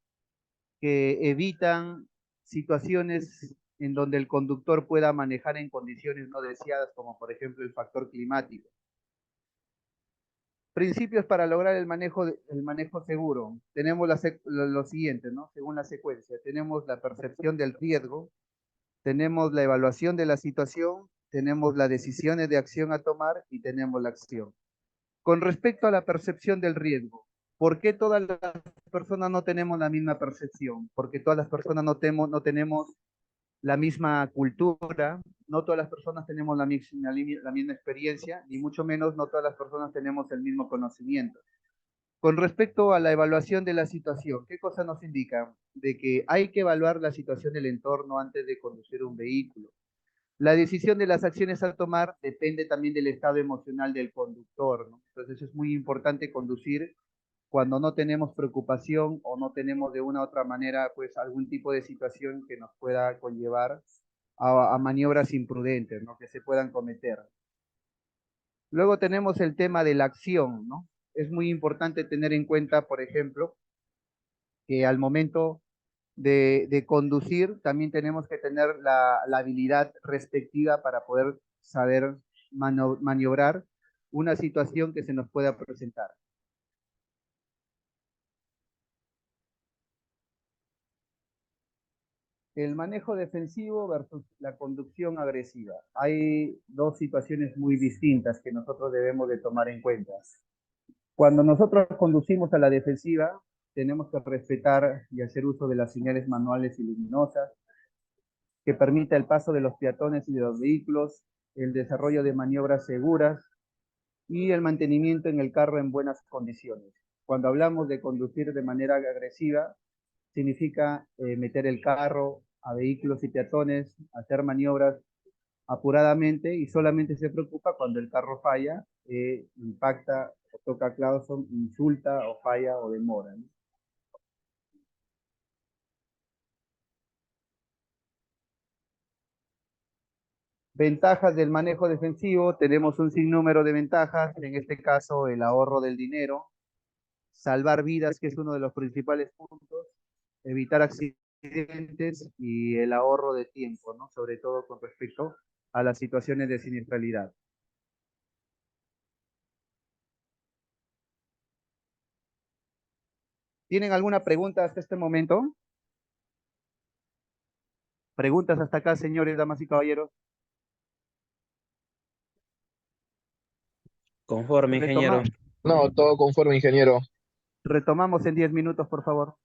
que evitan situaciones en donde el conductor pueda manejar en condiciones no deseadas, como por ejemplo el factor climático. Principios para lograr el manejo seguro. Tenemos lo siguiente, ¿no? Según la secuencia. Tenemos la percepción del riesgo, tenemos la evaluación de la situación, tenemos las decisiones de acción a tomar y tenemos la acción. Con respecto a la percepción del riesgo, ¿por qué todas las personas no tenemos la misma percepción? Porque todas las personas no tenemos la misma cultura, no todas las personas tenemos la misma experiencia, ni mucho menos no todas las personas tenemos el mismo conocimiento. Con respecto a la evaluación de la situación, ¿qué cosa nos indica? De que hay que evaluar la situación del entorno antes de conducir un vehículo. La decisión de las acciones a tomar depende también del estado emocional del conductor, ¿no? Entonces es muy importante conducir cuando no tenemos preocupación o no tenemos de una u otra manera pues algún tipo de situación que nos pueda conllevar a maniobras imprudentes, ¿no?, que se puedan cometer. Luego tenemos el tema de la acción, ¿no? Es muy importante tener en cuenta, por ejemplo, que al momento de conducir también tenemos que tener la habilidad respectiva para poder saber maniobrar una situación que se nos pueda presentar. El manejo defensivo versus la conducción agresiva. Hay dos situaciones muy distintas que nosotros debemos de tomar en cuenta. Cuando nosotros conducimos a la defensiva, tenemos que respetar y hacer uso de las señales manuales y luminosas, que permita el paso de los peatones y de los vehículos, el desarrollo de maniobras seguras y el mantenimiento en el carro en buenas condiciones. Cuando hablamos de conducir de manera agresiva, significa meter el carro a vehículos y peatones, hacer maniobras apuradamente y solamente se preocupa cuando el carro falla, impacta o toca claxon, insulta o falla o demora, ¿no? Ventajas del manejo defensivo, tenemos un sinnúmero de ventajas, en este caso el ahorro del dinero, salvar vidas, que es uno de los principales puntos, evitar accidentes y el ahorro de tiempo, ¿no?, sobre todo con respecto a las situaciones de siniestralidad. ¿Tienen alguna pregunta hasta este momento? ¿Preguntas hasta acá, señores, damas y caballeros? Conforme, ingeniero. No, todo conforme, ingeniero. Retomamos en 10 minutos, por favor.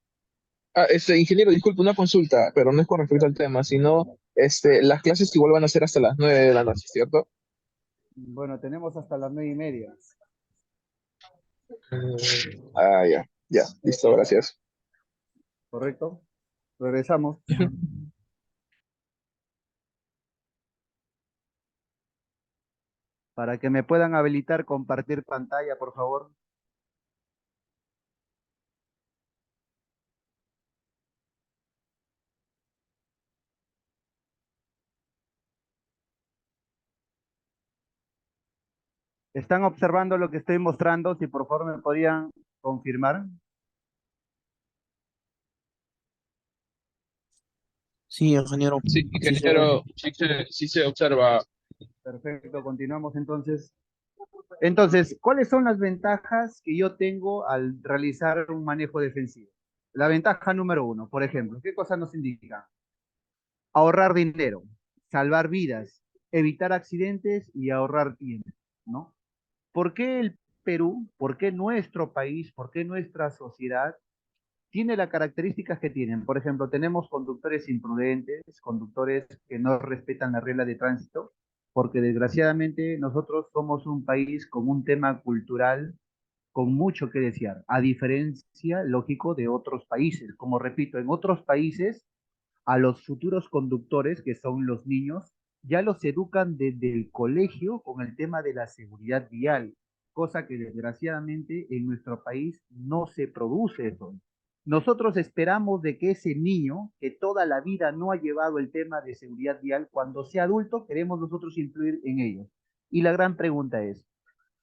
Ingeniero, disculpe, una consulta, pero no es con respecto al tema, sino las clases igual van a ser hasta las 9 de la noche, ¿cierto? Bueno, tenemos hasta las 9:30. Ya, ya, listo, gracias. ¿Correcto? Regresamos. Para que me puedan habilitar compartir pantalla, por favor. ¿Están observando lo que estoy mostrando? Si por favor me podían confirmar. Sí, ingeniero. Sí, Sí se ve. ingeniero, sí se observa. Perfecto, continuamos entonces. Entonces, ¿cuáles son las ventajas que yo tengo al realizar un manejo defensivo? La ventaja número 1, por ejemplo, ¿qué cosa nos indica? Ahorrar dinero, salvar vidas, evitar accidentes y ahorrar tiempo, ¿no? ¿Por qué el Perú, por qué nuestro país, por qué nuestra sociedad tiene las características que tienen? Por ejemplo, tenemos conductores imprudentes, conductores que no respetan la regla de tránsito, porque desgraciadamente nosotros somos un país con un tema cultural con mucho que desear, a diferencia, lógico, de otros países. Como repito, en otros países, a los futuros conductores, que son los niños, ya los educan desde el colegio con el tema de la seguridad vial, cosa que desgraciadamente en nuestro país no se produce eso. Nosotros esperamos de que ese niño, que toda la vida no ha llevado el tema de seguridad vial, cuando sea adulto, queremos nosotros influir en ellos. Y la gran pregunta es,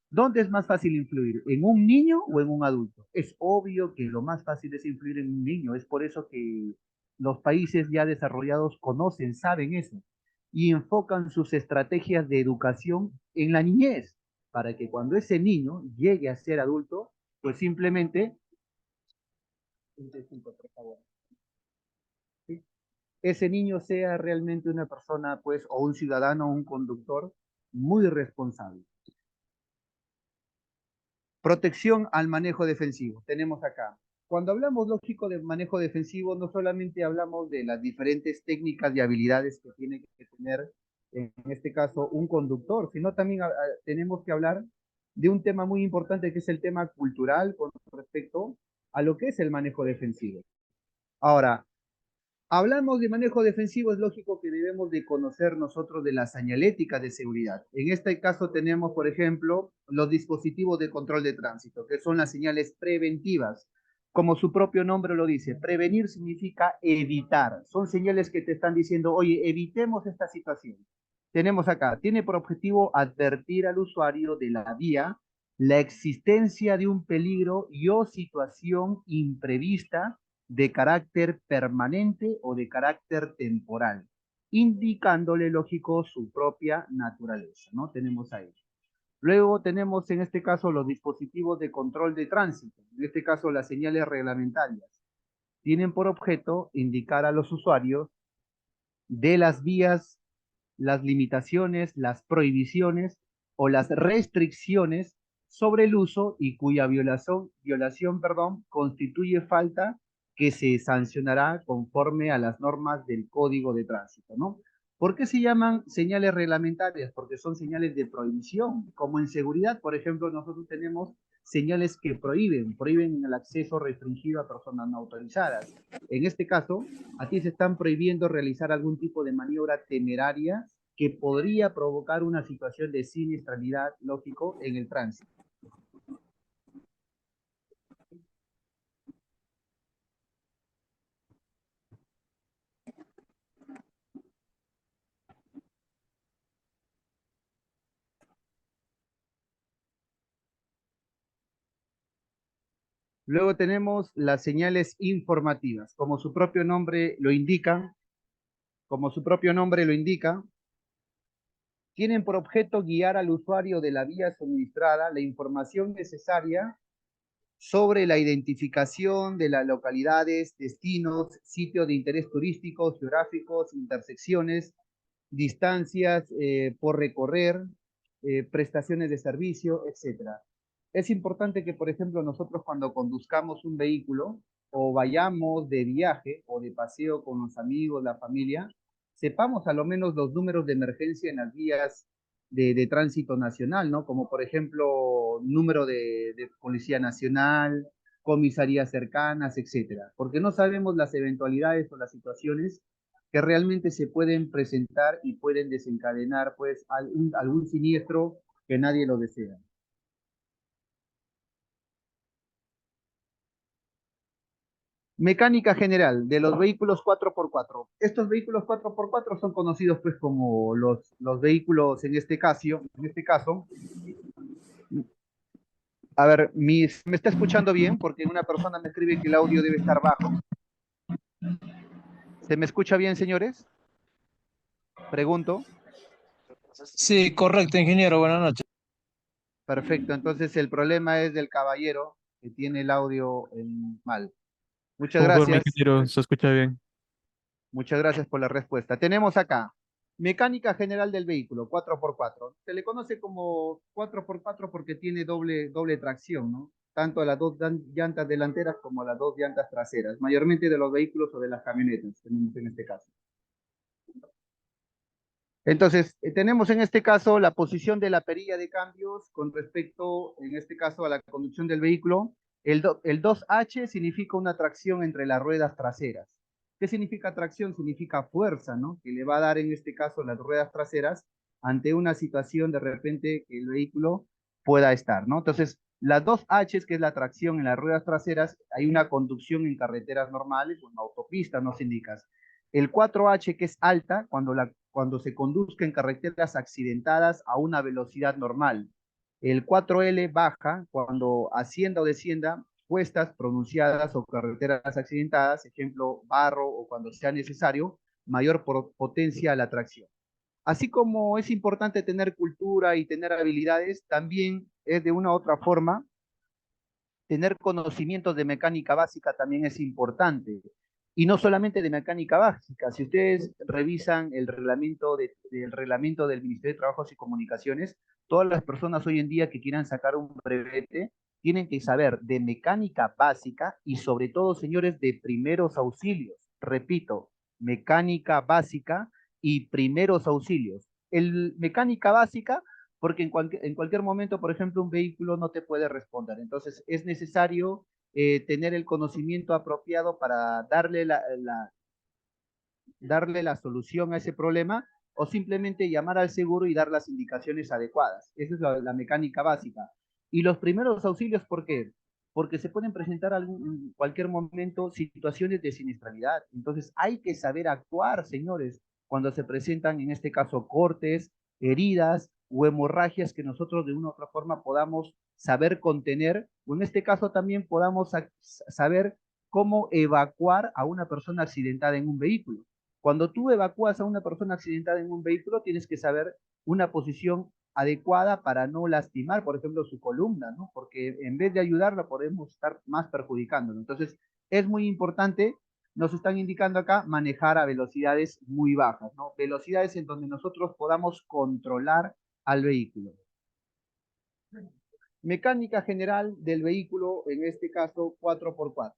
¿dónde es más fácil influir? ¿En un niño o en un adulto? Es obvio que lo más fácil es influir en un niño. Es por eso que los países ya desarrollados conocen, saben eso y enfocan sus estrategias de educación en la niñez, para que cuando ese niño llegue a ser adulto, pues simplemente ese niño sea realmente una persona, pues, o un ciudadano o un conductor muy responsable. Protección al manejo defensivo. Tenemos acá. Cuando hablamos, lógico, de manejo defensivo, no solamente hablamos de las diferentes técnicas y habilidades que tiene que tener, en este caso, un conductor, sino también tenemos que hablar de un tema muy importante que es el tema cultural con respecto a lo que es el manejo defensivo. Ahora, hablamos de manejo defensivo, es lógico que debemos de conocer nosotros de la señalética de seguridad. En este caso tenemos, por ejemplo, los dispositivos de control de tránsito, que son las señales preventivas. Como su propio nombre lo dice, prevenir significa evitar. Son señales que te están diciendo, oye, evitemos esta situación. Tenemos acá, tiene por objetivo advertir al usuario de la vía la existencia de un peligro y o situación imprevista de carácter permanente o de carácter temporal, indicándole, lógico, su propia naturaleza, ¿no? Tenemos ahí. Luego tenemos en este caso los dispositivos de control de tránsito, en este caso las señales reglamentarias. Tienen por objeto indicar a los usuarios de las vías, las limitaciones, las prohibiciones o las restricciones sobre el uso y cuya violación, constituye falta que se sancionará conforme a las normas del Código de Tránsito, ¿no? ¿Por qué se llaman señales reglamentarias? Porque son señales de prohibición. Como en seguridad, por ejemplo, nosotros tenemos señales que prohíben el acceso restringido a personas no autorizadas. En este caso, a ti se están prohibiendo realizar algún tipo de maniobra temeraria que podría provocar una situación de siniestralidad, lógico, en el tránsito. Luego tenemos las señales informativas. Como su propio nombre lo indica, tienen por objeto guiar al usuario de la vía suministrada la información necesaria sobre la identificación de las localidades, destinos, sitios de interés turístico, geográficos, intersecciones, distancias por recorrer, prestaciones de servicio, etcétera. Es importante que, por ejemplo, nosotros cuando conduzcamos un vehículo o vayamos de viaje o de paseo con los amigos, la familia, sepamos a lo menos los números de emergencia en las vías de tránsito nacional, ¿no? Como por ejemplo, número de Policía Nacional, comisarías cercanas, etcétera. Porque no sabemos las eventualidades o las situaciones que realmente se pueden presentar y pueden desencadenar, pues, algún siniestro que nadie lo desea. Mecánica general de los vehículos 4x4. Estos vehículos 4x4 son conocidos pues como los vehículos en este caso. A ver, ¿me está escuchando bien? Porque una persona me escribe que el audio debe estar bajo. ¿Se me escucha bien, señores? Pregunto. Sí, correcto, ingeniero. Buenas noches. Perfecto, entonces el problema es del caballero que tiene el audio mal. Muchas gracias. Ingeniero, se escucha bien. Muchas gracias por la respuesta. Tenemos acá, mecánica general del vehículo, 4x4. Se le conoce como 4x4 porque tiene doble tracción, ¿no? Tanto a las dos llantas delanteras como a las dos llantas traseras, mayormente de los vehículos o de las camionetas, tenemos en este caso. Entonces, tenemos en este caso la posición de la perilla de cambios con respecto, en este caso, a la conducción del vehículo. El 2H significa una tracción entre las ruedas traseras. ¿Qué significa tracción? Significa fuerza, ¿no? Que le va a dar en este caso las ruedas traseras ante una situación de repente que el vehículo pueda estar, ¿no? Entonces, las 2H, que es la tracción en las ruedas traseras, hay una conducción en carreteras normales o en autopistas, nos indicas. El 4H, que es alta, cuando se conduzca en carreteras accidentadas a una velocidad normal. El 4L baja, cuando ascienda o descienda cuestas pronunciadas o carreteras accidentadas, ejemplo, barro o cuando sea necesario, mayor potencia a la tracción. Así como es importante tener cultura y tener habilidades, también es de una u otra forma tener conocimientos de mecánica básica también es importante. Y no solamente de mecánica básica, si ustedes revisan el reglamento del Ministerio de Trabajos y Comunicaciones, todas las personas hoy en día que quieran sacar un brevete tienen que saber de mecánica básica y sobre todo, señores, de primeros auxilios. Repito, mecánica básica y primeros auxilios. El mecánica básica porque en cualquier momento, por ejemplo, un vehículo no te puede responder. Entonces, es necesario tener el conocimiento apropiado para darle la solución a ese problema o simplemente llamar al seguro y dar las indicaciones adecuadas. Esa es la mecánica básica. Y los primeros auxilios, ¿por qué? Porque se pueden presentar en cualquier momento situaciones de siniestralidad. Entonces hay que saber actuar, señores, cuando se presentan, en este caso, cortes, heridas o hemorragias que nosotros de una u otra forma podamos saber contener, o en este caso también podamos saber cómo evacuar a una persona accidentada en un vehículo. Cuando tú evacúas a una persona accidentada en un vehículo, tienes que saber una posición adecuada para no lastimar, por ejemplo, su columna, ¿no? Porque en vez de ayudarla, podemos estar más perjudicándolo. Entonces, es muy importante, nos están indicando acá, manejar a velocidades muy bajas, ¿no? Velocidades en donde nosotros podamos controlar al vehículo. Mecánica general del vehículo, en este caso 4x4.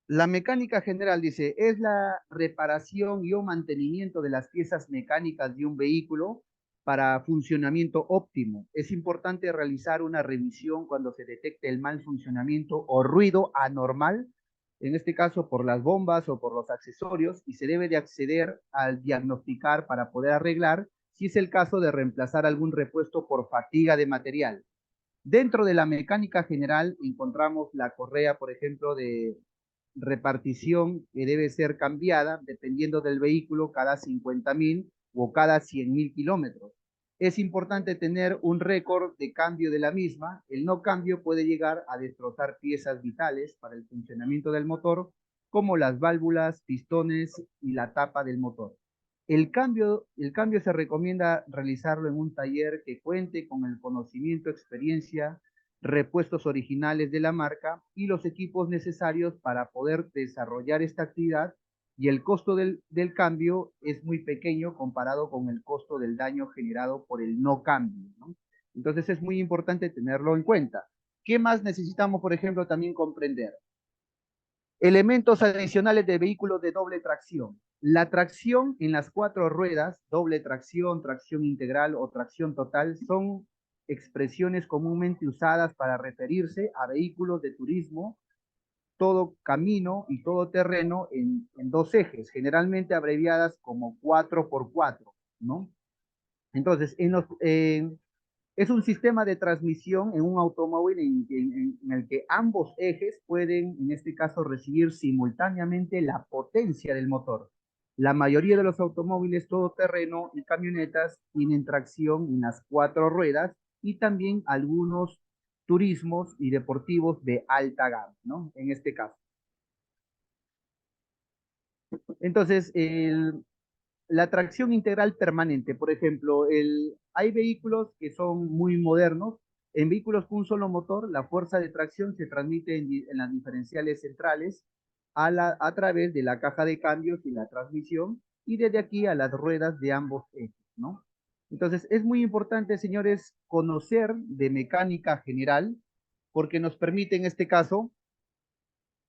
La mecánica general dice, es la reparación y o mantenimiento de las piezas mecánicas de un vehículo para funcionamiento óptimo. Es importante realizar una revisión cuando se detecte el mal funcionamiento o ruido anormal, en este caso por las bombas o por los accesorios, y se debe de acceder al diagnosticar para poder arreglar, si es el caso de reemplazar algún repuesto por fatiga de material. Dentro de la mecánica general encontramos la correa, por ejemplo, de repartición que debe ser cambiada dependiendo del vehículo cada 50.000 o cada 100.000 kilómetros. Es importante tener un récord de cambio de la misma. El no cambio puede llegar a destrozar piezas vitales para el funcionamiento del motor, como las válvulas, pistones y la tapa del motor. El cambio se recomienda realizarlo en un taller que cuente con el conocimiento, experiencia, repuestos originales de la marca y los equipos necesarios para poder desarrollar esta actividad, y el costo del cambio es muy pequeño comparado con el costo del daño generado por el no cambio, ¿no? Entonces es muy importante tenerlo en cuenta. ¿Qué más necesitamos, por ejemplo, también comprender? Elementos adicionales de vehículos de doble tracción. La tracción en las 4 ruedas, doble tracción, tracción integral o tracción total, son expresiones comúnmente usadas para referirse a vehículos de turismo, todo camino y todo terreno en dos ejes, generalmente abreviadas como 4x4, ¿no? Entonces, es un sistema de transmisión en un automóvil en el que ambos ejes pueden, en este caso, recibir simultáneamente la potencia del motor. La mayoría de los automóviles todoterreno y camionetas tienen tracción en las 4 ruedas y también algunos turismos y deportivos de alta gama, ¿no? En este caso. Entonces, la tracción integral permanente, por ejemplo, hay vehículos que son muy modernos. En vehículos con un solo motor, la fuerza de tracción se transmite en las diferenciales centrales a través de la caja de cambios y la transmisión, y desde aquí a las ruedas de ambos ejes, ¿no? Entonces, es muy importante, señores, conocer de mecánica general, porque nos permite en este caso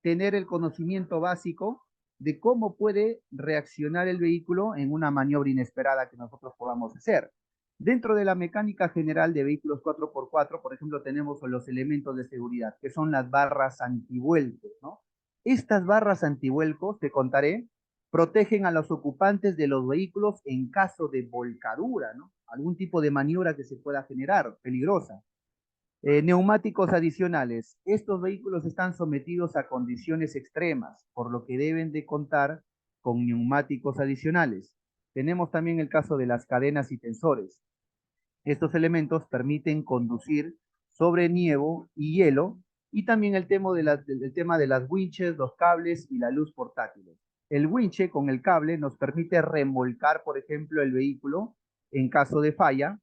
tener el conocimiento básico de cómo puede reaccionar el vehículo en una maniobra inesperada que nosotros podamos hacer. Dentro de la mecánica general de vehículos 4x4, por ejemplo, tenemos los elementos de seguridad, que son las barras antivuelcos, ¿no? Estas barras antivuelcos, te contaré, protegen a los ocupantes de los vehículos en caso de volcadura, ¿no? Algún tipo de maniobra que se pueda generar, peligrosa. Neumáticos adicionales. Estos vehículos están sometidos a condiciones extremas, por lo que deben de contar con neumáticos adicionales. Tenemos también el caso de las cadenas y tensores. Estos elementos permiten conducir sobre nieve y hielo, y también el tema de las winches, los cables y la luz portátiles. El winche con el cable nos permite remolcar, por ejemplo, el vehículo en caso de falla.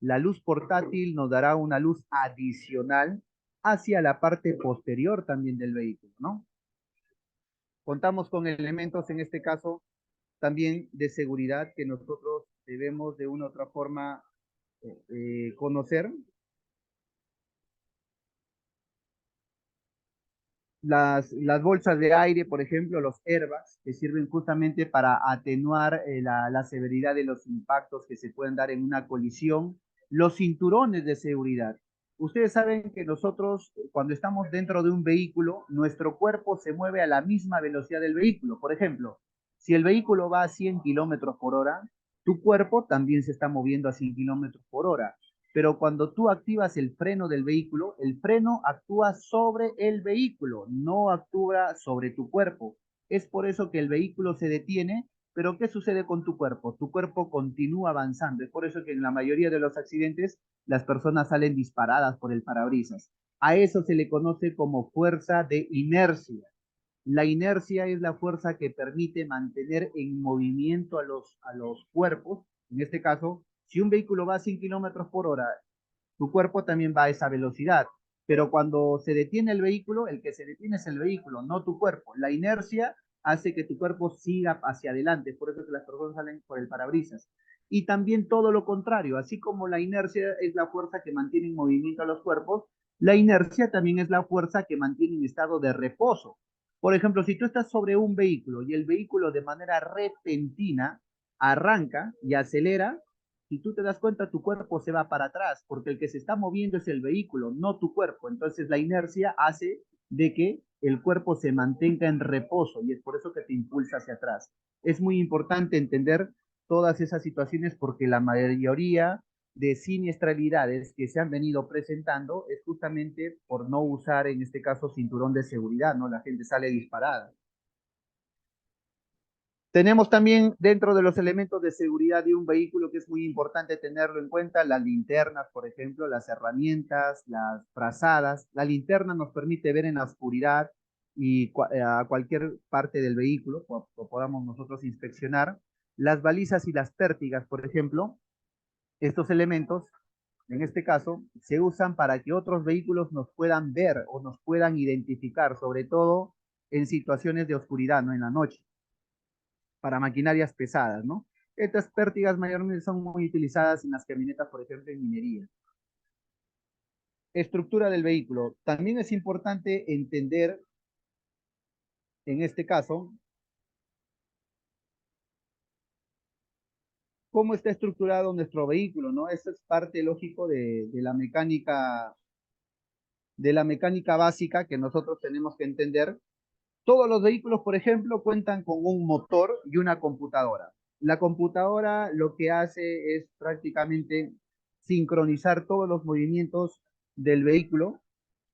La luz portátil nos dará una luz adicional hacia la parte posterior también del vehículo, ¿no? Contamos con elementos, en este caso, también de seguridad que nosotros debemos de una u otra forma conocer. Las bolsas de aire, por ejemplo, los airbags, que sirven justamente para atenuar la severidad de los impactos que se pueden dar en una colisión. Los cinturones de seguridad. Ustedes saben que nosotros, cuando estamos dentro de un vehículo, nuestro cuerpo se mueve a la misma velocidad del vehículo. Por ejemplo, si el vehículo va a 100 kilómetros por hora, tu cuerpo también se está moviendo a 100 kilómetros por hora. Pero cuando tú activas el freno del vehículo, el freno actúa sobre el vehículo, no actúa sobre tu cuerpo. Es por eso que el vehículo se detiene, pero ¿qué sucede con tu cuerpo? Tu cuerpo continúa avanzando. Es por eso que en la mayoría de los accidentes las personas salen disparadas por el parabrisas. A eso se le conoce como fuerza de inercia. La inercia es la fuerza que permite mantener en movimiento a los cuerpos. En este caso, si un vehículo va a 100 kilómetros por hora, tu cuerpo también va a esa velocidad. Pero cuando se detiene el vehículo, el que se detiene es el vehículo, no tu cuerpo. La inercia hace que tu cuerpo siga hacia adelante. Por eso que las personas salen por el parabrisas. Y también todo lo contrario, así como la inercia es la fuerza que mantiene en movimiento a los cuerpos, la inercia también es la fuerza que mantiene en estado de reposo. Por ejemplo, si tú estás sobre un vehículo y el vehículo de manera repentina arranca y acelera, si tú te das cuenta, tu cuerpo se va para atrás, porque el que se está moviendo es el vehículo, no tu cuerpo. Entonces la inercia hace de que el cuerpo se mantenga en reposo y es por eso que te impulsa hacia atrás. Es muy importante entender todas esas situaciones porque la mayoría de siniestralidades que se han venido presentando es justamente por no usar, en este caso, cinturón de seguridad, ¿no? La gente sale disparada. Tenemos también dentro de los elementos de seguridad de un vehículo que es muy importante tenerlo en cuenta, las linternas, por ejemplo, las herramientas, las frazadas. La linterna nos permite ver en la oscuridad y a cualquier parte del vehículo, o podamos nosotros inspeccionar. Las balizas y las pértigas, por ejemplo, estos elementos, en este caso, se usan para que otros vehículos nos puedan ver o nos puedan identificar, sobre todo en situaciones de oscuridad, no en la noche, para maquinarias pesadas, ¿no? Estas pértigas mayormente son muy utilizadas en las camionetas, por ejemplo, en minería. Estructura del vehículo. También es importante entender, en este caso, cómo está estructurado nuestro vehículo, ¿no? Eso es parte lógico de la mecánica básica que nosotros tenemos que entender. Todos los vehículos, por ejemplo, cuentan con un motor y una computadora. La computadora lo que hace es prácticamente sincronizar todos los movimientos del vehículo.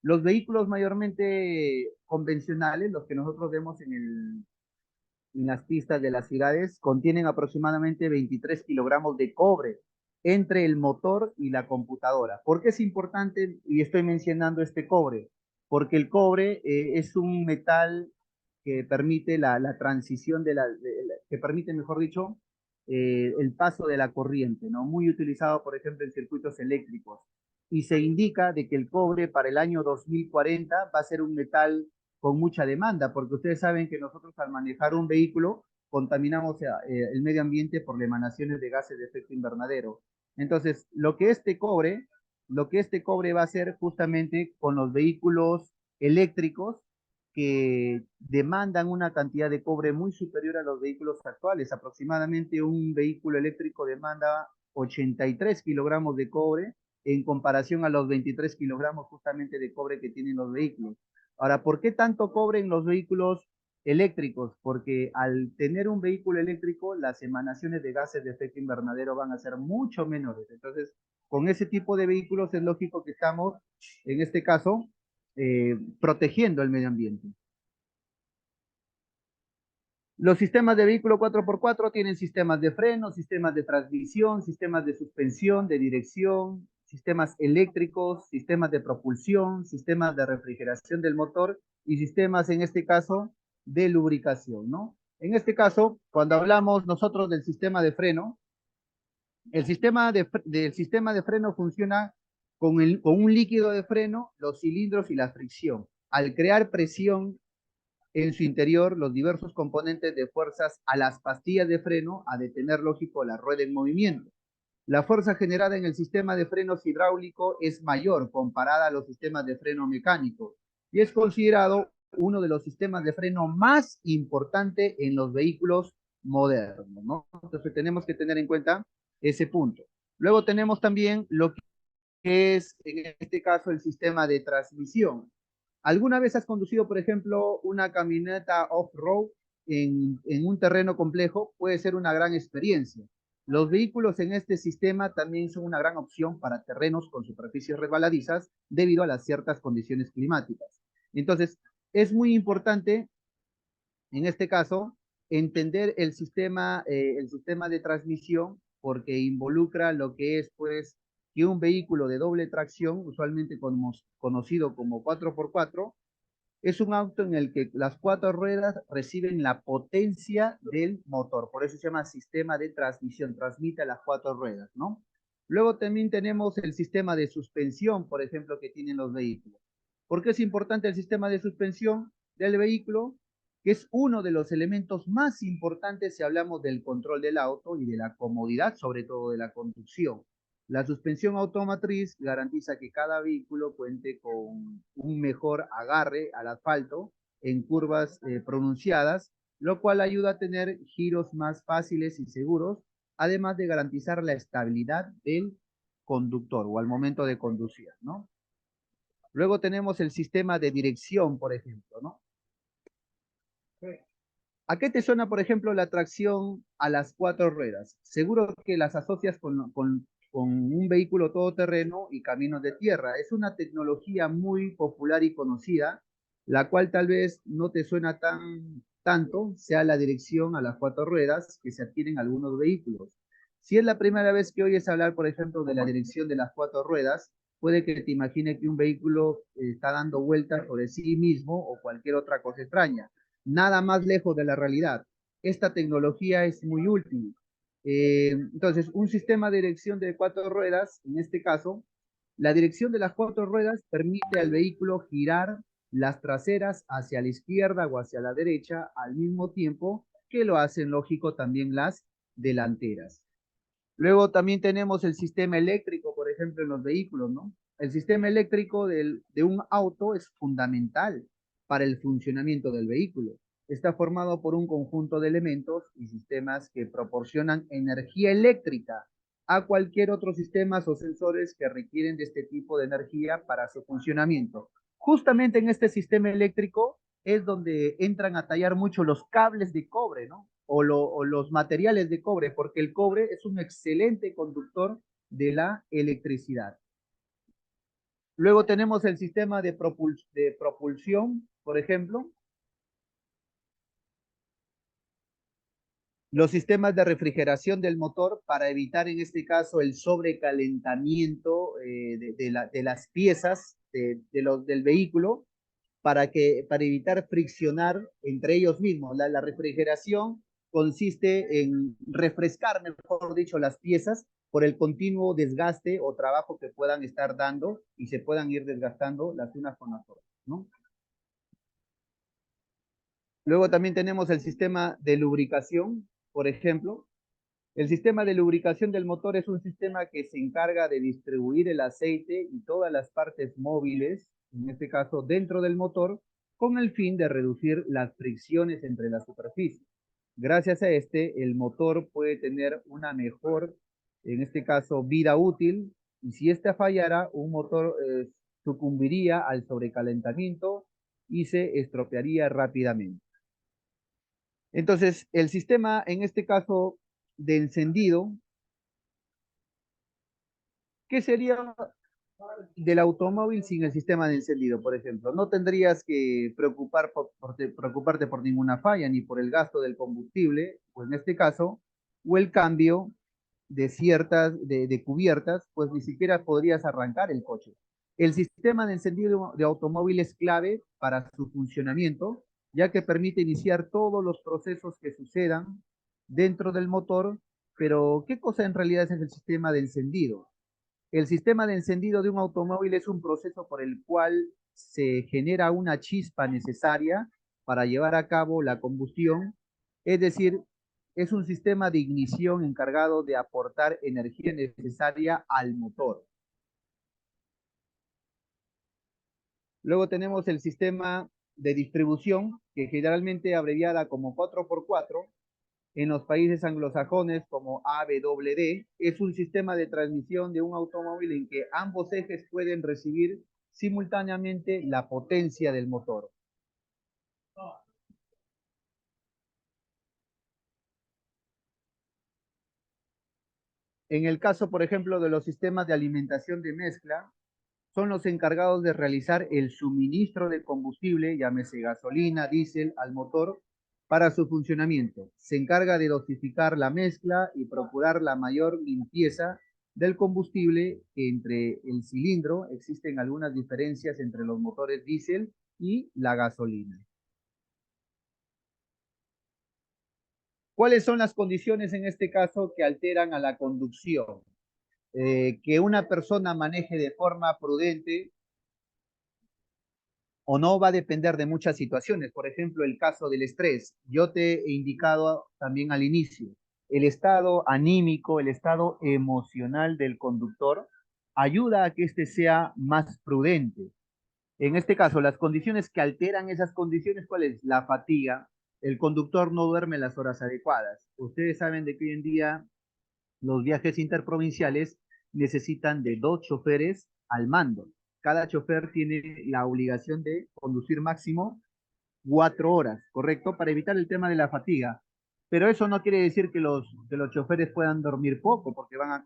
Los vehículos mayormente convencionales, los que nosotros vemos en las pistas de las ciudades, contienen aproximadamente 23 kilogramos de cobre entre el motor y la computadora. ¿Por qué es importante y estoy mencionando este cobre? Porque el cobre es un metal que permite la transición que permite, mejor dicho, el paso de la corriente, ¿no? Muy utilizado, por ejemplo, en circuitos eléctricos. Y se indica de que el cobre para el año 2040 va a ser un metal con mucha demanda, porque ustedes saben que nosotros al manejar un vehículo contaminamos el medio ambiente por las emanaciones de gases de efecto invernadero. Entonces, lo que este cobre va a hacer justamente con los vehículos eléctricos que demandan una cantidad de cobre muy superior a los vehículos actuales. Aproximadamente un vehículo eléctrico demanda 83 kilogramos de cobre en comparación a los 23 kilogramos justamente de cobre que tienen los vehículos. Ahora, ¿por qué tanto cobre en los vehículos eléctricos? Porque al tener un vehículo eléctrico, las emanaciones de gases de efecto invernadero van a ser mucho menores. Entonces, con ese tipo de vehículos es lógico que estamos, en este caso, protegiendo el medio ambiente. Los sistemas de vehículo 4x4 tienen sistemas de freno, sistemas de transmisión, sistemas de suspensión, de dirección, sistemas eléctricos, sistemas de propulsión, sistemas de refrigeración del motor y sistemas, en este caso, de lubricación, ¿no? En este caso, cuando hablamos nosotros del sistema de freno, el sistema del sistema de freno funciona con un líquido de freno, los cilindros y la fricción. Al crear presión en su interior, los diversos componentes de fuerzas a las pastillas de freno a detener, lógico, la rueda en movimiento. La fuerza generada en el sistema de frenos hidráulico es mayor comparada a los sistemas de freno mecánico y es considerado uno de los sistemas de freno más importantes en los vehículos modernos, ¿no? Entonces tenemos que tener en cuenta ese punto. Luego tenemos también lo que es, en este caso, el sistema de transmisión. ¿Alguna vez has conducido, por ejemplo, una camioneta off-road en un terreno complejo? Puede ser una gran experiencia. Los vehículos en este sistema también son una gran opción para terrenos con superficies resbaladizas debido a las ciertas condiciones climáticas. Entonces, es muy importante, en este caso, entender el sistema de transmisión porque involucra lo que es, pues, que un vehículo de doble tracción, usualmente conocido como 4x4, es un auto en el que las cuatro ruedas reciben la potencia del motor. Por eso se llama sistema de transmisión, transmite a las cuatro ruedas, ¿no? Luego también tenemos el sistema de suspensión, por ejemplo, que tienen los vehículos. ¿Por qué es importante el sistema de suspensión del vehículo? Que es uno de los elementos más importantes si hablamos del control del auto y de la comodidad, sobre todo de la conducción. La suspensión automotriz garantiza que cada vehículo cuente con un mejor agarre al asfalto en curvas pronunciadas, lo cual ayuda a tener giros más fáciles y seguros, además de garantizar la estabilidad del conductor o al momento de conducir, ¿no? Luego tenemos el sistema de dirección, por ejemplo, ¿no? ¿A qué te suena, por ejemplo, la tracción a las cuatro ruedas? Seguro que las asocias con un vehículo todoterreno y caminos de tierra. Es una tecnología muy popular y conocida, la cual tal vez no te suena tanto, sea la dirección a las cuatro ruedas que se adquieren algunos vehículos. Si es la primera vez que oyes hablar, por ejemplo, de la dirección de las cuatro ruedas, puede que te imagine que un vehículo está dando vueltas sobre sí mismo o cualquier otra cosa extraña. Nada más lejos de la realidad. Esta tecnología es muy útil. Entonces, un sistema de dirección de cuatro ruedas, en este caso, la dirección de las cuatro ruedas permite al vehículo girar las traseras hacia la izquierda o hacia la derecha al mismo tiempo que lo hacen, lógico, también las delanteras. Luego también tenemos el sistema eléctrico, por ejemplo, en los vehículos, ¿no? El sistema eléctrico de un auto es fundamental para el funcionamiento del vehículo. Está formado por un conjunto de elementos y sistemas que proporcionan energía eléctrica a cualquier otro sistema o sensores que requieren de este tipo de energía para su funcionamiento. Justamente en este sistema eléctrico es donde entran a tallar mucho los cables de cobre, ¿no? O los materiales de cobre, porque el cobre es un excelente conductor de la electricidad. Luego tenemos el sistema de propulsión, por ejemplo. Los sistemas de refrigeración del motor para evitar en este caso el sobrecalentamiento de las piezas del vehículo para evitar friccionar entre ellos mismos. La refrigeración consiste en refrescar, mejor dicho, las piezas por el continuo desgaste o trabajo que puedan estar dando y se puedan ir desgastando las unas con las otras, ¿no? Luego también tenemos el sistema de lubricación, por ejemplo. El sistema de lubricación del motor es un sistema que se encarga de distribuir el aceite y todas las partes móviles, en este caso dentro del motor, con el fin de reducir las fricciones entre las superficies. Gracias a este, el motor puede tener una mejor, en este caso, vida útil, y si esta fallara, un motor sucumbiría al sobrecalentamiento y se estropearía rápidamente. Entonces, el sistema, en este caso, de encendido, ¿qué sería del automóvil sin el sistema de encendido, por ejemplo? No tendrías que preocuparte por ninguna falla, ni por el gasto del combustible, o en este caso, o el cambio de cubiertas, pues ni siquiera podrías arrancar el coche. El sistema de encendido de automóvil es clave para su funcionamiento, ya que permite iniciar todos los procesos que sucedan dentro del motor, pero ¿qué cosa en realidad es el sistema de encendido? El sistema de encendido de un automóvil es un proceso por el cual se genera una chispa necesaria para llevar a cabo la combustión, es decir, es un sistema de ignición encargado de aportar energía necesaria al motor. Luego tenemos el sistema de distribución, que generalmente abreviada como 4x4, en los países anglosajones como AWD, es un sistema de transmisión de un automóvil en que ambos ejes pueden recibir simultáneamente la potencia del motor. En el caso, por ejemplo, de los sistemas de alimentación de mezcla, son los encargados de realizar el suministro de combustible, llámese gasolina, diésel, al motor para su funcionamiento. Se encarga de dosificar la mezcla y procurar la mayor limpieza del combustible. Entre el cilindro existen algunas diferencias entre los motores diésel y la gasolina. ¿Cuáles son las condiciones en este caso que alteran a la conducción? Que una persona maneje de forma prudente o no va a depender de muchas situaciones. Por ejemplo, el caso del estrés. Yo te he indicado también al inicio, el estado anímico, el estado emocional del conductor ayuda a que éste sea más prudente. En este caso, las condiciones que alteran esas condiciones, ¿cuál es? La fatiga. El conductor no duerme las horas adecuadas. Ustedes saben de que hoy en día los viajes interprovinciales necesitan de 2 choferes al mando. Cada chofer tiene la obligación de conducir máximo 4 horas, ¿correcto? Para evitar el tema de la fatiga. Pero eso no quiere decir que los choferes puedan dormir poco, porque van a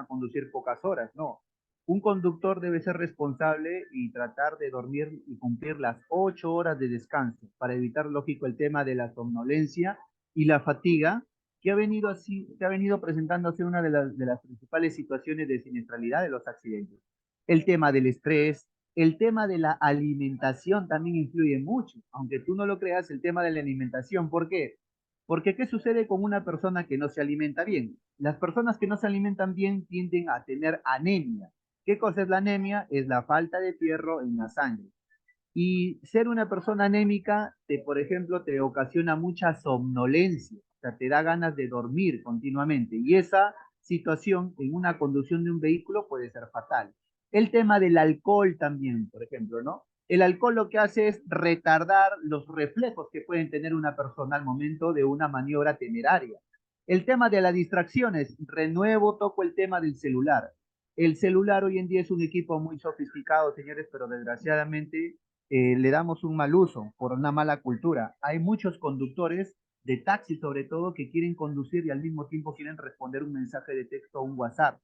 conducir pocas horas, no. Un conductor debe ser responsable y tratar de dormir y cumplir las 8 horas de descanso, para evitar, lógico, el tema de la somnolencia y la fatiga, que ha venido presentándose una de las principales situaciones de siniestralidad de los accidentes. El tema del estrés, el tema de la alimentación también influye mucho, aunque tú no lo creas, el tema de la alimentación. ¿Por qué? Porque ¿qué sucede con una persona que no se alimenta bien? Las personas que no se alimentan bien tienden a tener anemia. ¿Qué cosa es la anemia? Es la falta de hierro en la sangre. Y ser una persona anémica, por ejemplo, te ocasiona mucha somnolencia, o sea, te da ganas de dormir continuamente. Y esa situación en una conducción de un vehículo puede ser fatal. El tema del alcohol también, por ejemplo, ¿no? El alcohol lo que hace es retardar los reflejos que pueden tener una persona al momento de una maniobra temeraria. El tema de las distracciones, renuevo, toco el tema del celular. El celular hoy en día es un equipo muy sofisticado, señores, pero desgraciadamente le damos un mal uso por una mala cultura. Hay muchos conductores de taxi, sobre todo, que quieren conducir y al mismo tiempo quieren responder un mensaje de texto o un WhatsApp.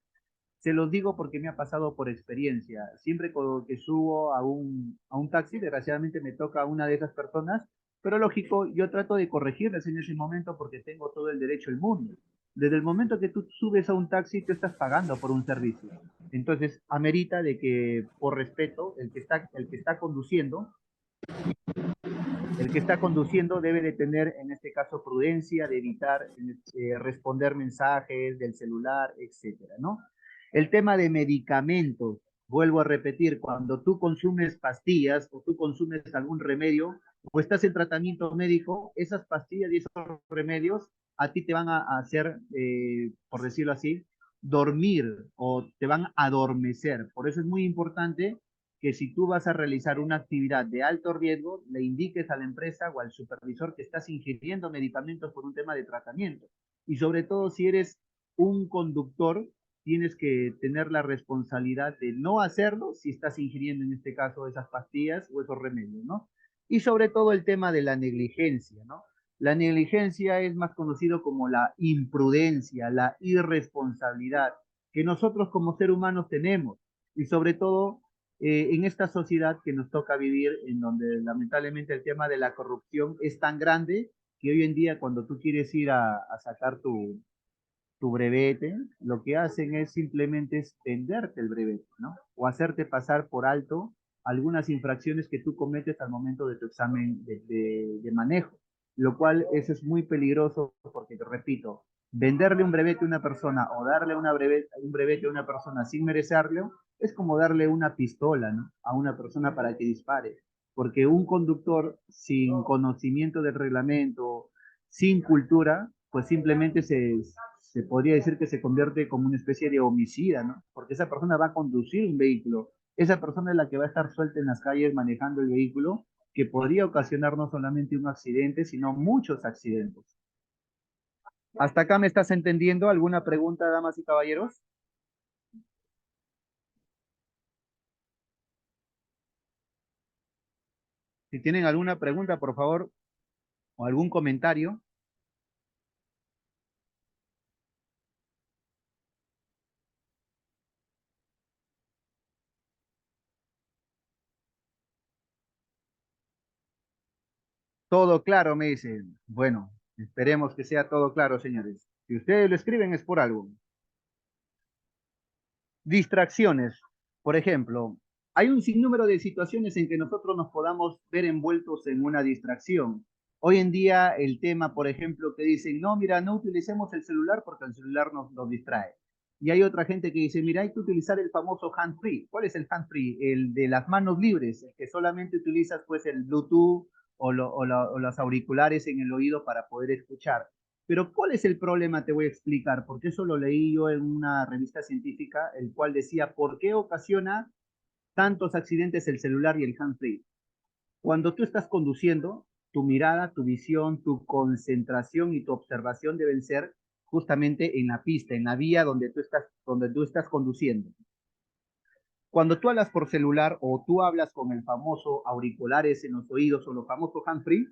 Se los digo porque me ha pasado por experiencia. Siempre que subo a un taxi, desgraciadamente me toca a una de esas personas, pero lógico, yo trato de corregirles en ese momento porque tengo todo el derecho del mundo. Desde el momento que tú subes a un taxi, tú estás pagando por un servicio. Entonces, amerita de que, por respeto, el que está conduciendo debe de tener, en este caso, prudencia, de evitar responder mensajes del celular, etcétera, ¿no? El tema de medicamentos, vuelvo a repetir, cuando tú consumes pastillas o tú consumes algún remedio o estás en tratamiento médico, esas pastillas y esos remedios a ti te van a hacer, por decirlo así, dormir o te van a adormecer. Por eso es muy importante que si tú vas a realizar una actividad de alto riesgo, le indiques a la empresa o al supervisor que estás ingiriendo medicamentos por un tema de tratamiento. Y sobre todo si eres un conductor, tienes que tener la responsabilidad de no hacerlo si estás ingiriendo en este caso esas pastillas o esos remedios, ¿no? Y sobre todo el tema de la negligencia, ¿no? La negligencia es más conocido como la imprudencia, la irresponsabilidad que nosotros como seres humanos tenemos y sobre todo en esta sociedad que nos toca vivir en donde lamentablemente el tema de la corrupción es tan grande que hoy en día cuando tú quieres ir a sacar tu brevete, lo que hacen es simplemente es venderte el brevete, ¿no? O hacerte pasar por alto algunas infracciones que tú cometes al momento de tu examen de manejo, lo cual eso es muy peligroso porque, te repito, venderle un brevete a una persona o darle un brevete a una persona sin merecerlo es como darle una pistola, ¿no? A una persona para que dispare, porque un conductor sin conocimiento del reglamento, sin cultura, pues simplemente se podría decir que se convierte como una especie de homicida, ¿no? Porque esa persona va a conducir un vehículo, esa persona es la que va a estar suelta en las calles manejando el vehículo, que podría ocasionar no solamente un accidente, sino muchos accidentes. ¿Hasta acá me estás entendiendo? ¿Alguna pregunta, damas y caballeros? Si tienen alguna pregunta, por favor, o algún comentario. Todo claro, me dicen. Bueno, esperemos que sea todo claro, señores. Si ustedes lo escriben es por algo. Distracciones. Por ejemplo, hay un sinnúmero de situaciones en que nosotros nos podamos ver envueltos en una distracción. Hoy en día el tema, por ejemplo, que dicen, no, mira, no utilicemos el celular porque el celular nos distrae. Y hay otra gente que dice, mira, hay que utilizar el famoso hand-free. ¿Cuál es el hand-free? El de las manos libres, el que solamente utilizas pues el Bluetooth o los auriculares en el oído para poder escuchar. Pero ¿cuál es el problema? Te voy a explicar, porque eso lo leí yo en una revista científica, el cual decía, ¿por qué ocasiona tantos accidentes el celular y el hands-free? Cuando tú estás conduciendo, tu mirada, tu visión, tu concentración y tu observación deben ser justamente en la pista, en la vía donde tú estás conduciendo. Cuando tú hablas por celular o tú hablas con el famoso auriculares en los oídos o los famosos hands-free,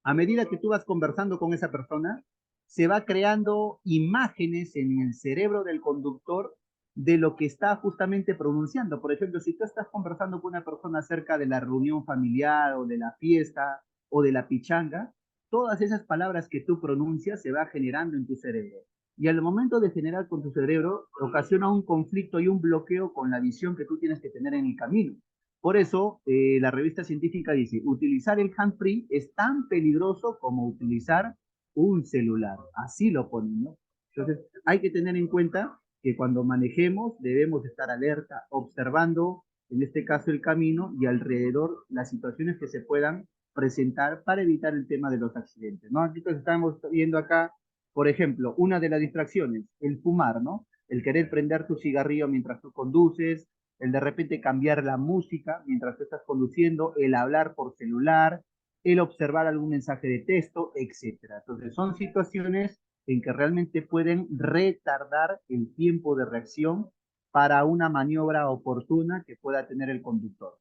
a medida que tú vas conversando con esa persona, se va creando imágenes en el cerebro del conductor de lo que está justamente pronunciando. Por ejemplo, si tú estás conversando con una persona acerca de la reunión familiar o de la fiesta o de la pichanga, todas esas palabras que tú pronuncias se va generando en tu cerebro. Y al momento de generar con tu cerebro, ocasiona un conflicto y un bloqueo con la visión que tú tienes que tener en el camino. Por eso, la revista científica dice, utilizar el hands-free es tan peligroso como utilizar un celular. Así lo ponen, ¿no? Entonces, hay que tener en cuenta que cuando manejemos debemos estar alerta, observando, en este caso, el camino y alrededor las situaciones que se puedan presentar para evitar el tema de los accidentes, ¿no? Aquí estamos viendo acá, por ejemplo, una de las distracciones, el fumar, ¿no? El querer prender tu cigarrillo mientras tú conduces, el de repente cambiar la música mientras tú estás conduciendo, el hablar por celular, el observar algún mensaje de texto, etcétera. Entonces, son situaciones en que realmente pueden retardar el tiempo de reacción para una maniobra oportuna que pueda tener el conductor.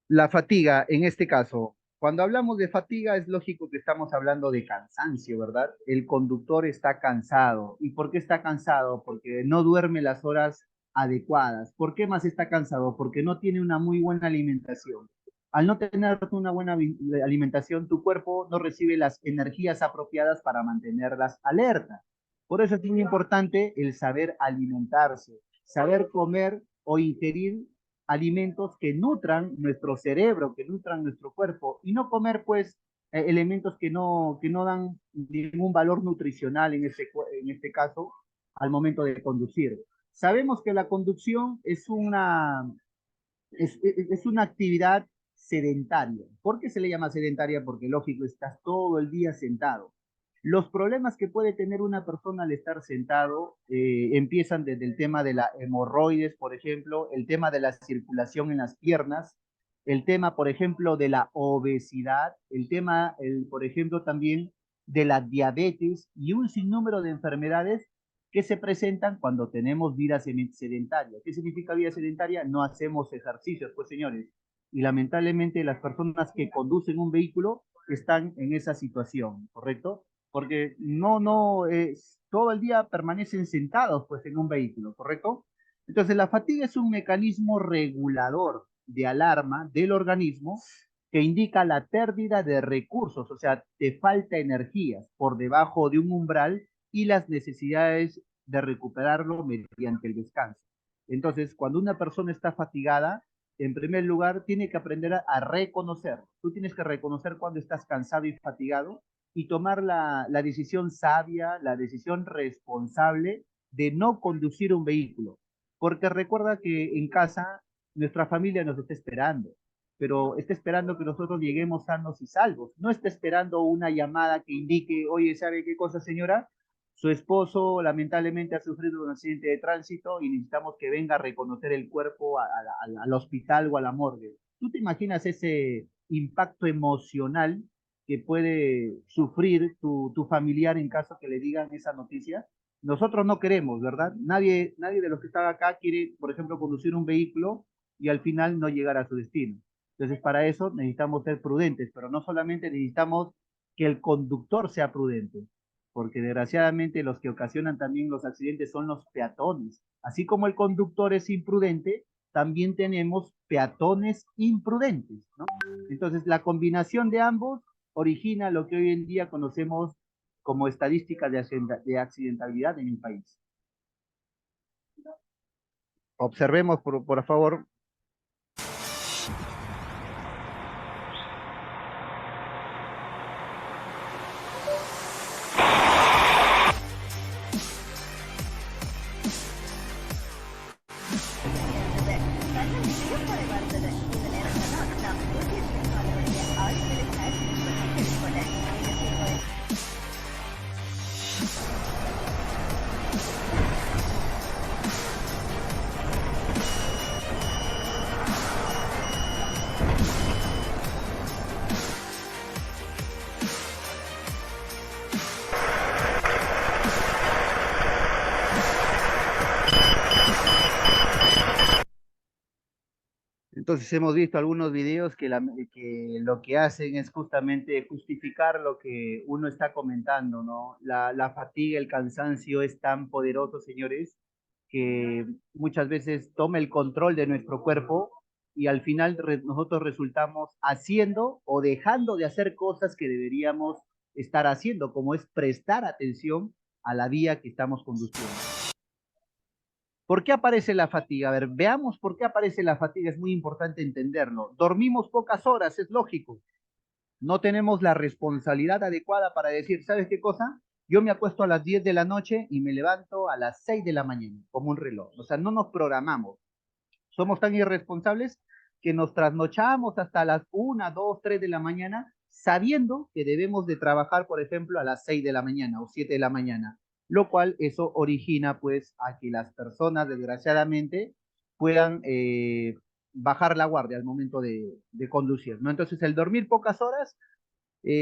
La fatiga, en este caso, cuando hablamos de fatiga es lógico que estamos hablando de cansancio, ¿verdad? El conductor está cansado. ¿Y por qué está cansado? Porque no duerme las horas adecuadas. ¿Por qué más está cansado? Porque no tiene una muy buena alimentación. Al no tener una buena alimentación, tu cuerpo no recibe las energías apropiadas para mantenerlas alerta. Por eso es muy importante el saber alimentarse, saber comer o ingerir alimentos que nutran nuestro cerebro, que nutran nuestro cuerpo, y no comer pues elementos que no dan ningún valor nutricional en este caso al momento de conducir. Sabemos que la conducción es una actividad sedentaria. ¿Por qué se le llama sedentaria? Porque lógico, estás todo el día sentado. Los problemas que puede tener una persona al estar sentado empiezan desde el tema de la hemorroides, por ejemplo, el tema de la circulación en las piernas, el tema, por ejemplo, de la obesidad, el tema, por ejemplo, también de la diabetes y un sinnúmero de enfermedades que se presentan cuando tenemos vida sedentaria. ¿Qué significa vida sedentaria? No hacemos ejercicios, pues señores. Y lamentablemente las personas que conducen un vehículo están en esa situación, ¿correcto? Porque todo el día permanecen sentados pues en un vehículo, ¿correcto? Entonces la fatiga es un mecanismo regulador de alarma del organismo que indica la pérdida de recursos, o sea, te falta energías por debajo de un umbral y las necesidades de recuperarlo mediante el descanso. Entonces, cuando una persona está fatigada, en primer lugar, tiene que aprender a reconocer. Tú tienes que reconocer cuando estás cansado y fatigado y tomar la decisión sabia, la decisión responsable de no conducir un vehículo. Porque recuerda que en casa nuestra familia nos está esperando, pero está esperando que nosotros lleguemos sanos y salvos. No está esperando una llamada que indique, oye, ¿sabe qué cosa, señora? Su esposo lamentablemente ha sufrido un accidente de tránsito y necesitamos que venga a reconocer el cuerpo al hospital o a la morgue. ¿Tú te imaginas ese impacto emocional que puede sufrir tu familiar en caso que le digan esa noticia? Nosotros no queremos, ¿verdad? Nadie de los que están acá quiere, por ejemplo, conducir un vehículo y al final no llegar a su destino. Entonces, para eso necesitamos ser prudentes, pero no solamente necesitamos que el conductor sea prudente, porque desgraciadamente los que ocasionan también los accidentes son los peatones. Así como el conductor es imprudente, también tenemos peatones imprudentes, ¿no? Entonces, la combinación de ambos origina lo que hoy en día conocemos como estadísticas de accidentalidad en el país. Observemos, por favor. Entonces hemos visto algunos videos que lo que hacen es justamente justificar lo que uno está comentando, ¿no? La fatiga, el cansancio es tan poderoso, señores, que muchas veces toma el control de nuestro cuerpo y al final nosotros resultamos haciendo o dejando de hacer cosas que deberíamos estar haciendo, como es prestar atención a la vía que estamos conduciendo. ¿Por qué aparece la fatiga? A ver, veamos por qué aparece la fatiga, es muy importante entenderlo. Dormimos pocas horas, es lógico. No tenemos la responsabilidad adecuada para decir, ¿sabes qué cosa? Yo me acuesto a las 10 de la noche y me levanto a las 6 de la mañana, como un reloj. O sea, no nos programamos. Somos tan irresponsables que nos trasnochamos hasta las 1, 2, 3 de la mañana, sabiendo que debemos de trabajar, por ejemplo, a las 6 de la mañana o 7 de la mañana, lo cual eso origina pues a que las personas desgraciadamente puedan bajar la guardia al momento de conducir, ¿no? Entonces el dormir pocas horas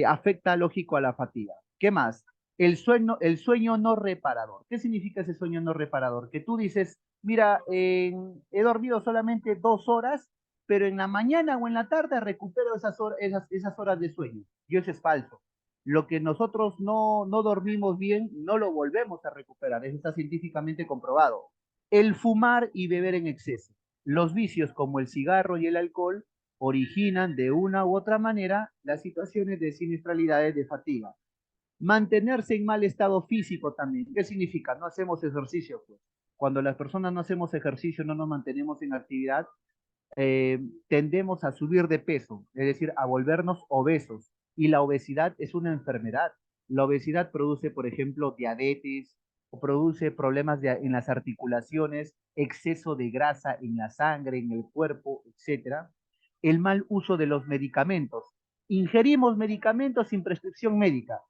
afecta lógico a la fatiga. ¿Qué más? El sueño no reparador. ¿Qué significa ese sueño no reparador? Que tú dices, mira, he dormido solamente 2 horas, pero en la mañana o en la tarde recupero esas horas de sueño. Y eso es falso. Lo que nosotros no dormimos bien, no lo volvemos a recuperar. Eso está científicamente comprobado. El fumar y beber en exceso. Los vicios como el cigarro y el alcohol originan de una u otra manera las situaciones de siniestralidades de fatiga. Mantenerse en mal estado físico también. ¿Qué significa? No hacemos ejercicio, pues. Cuando las personas no hacemos ejercicio, no nos mantenemos en actividad, tendemos a subir de peso, es decir, a volvernos obesos. Y la obesidad es una enfermedad. La obesidad produce, por ejemplo, diabetes, o produce problemas en las articulaciones, exceso de grasa en la sangre, en el cuerpo, etcétera. el mal uso de los medicamentos. Ingerimos medicamentos sin prescripción médica.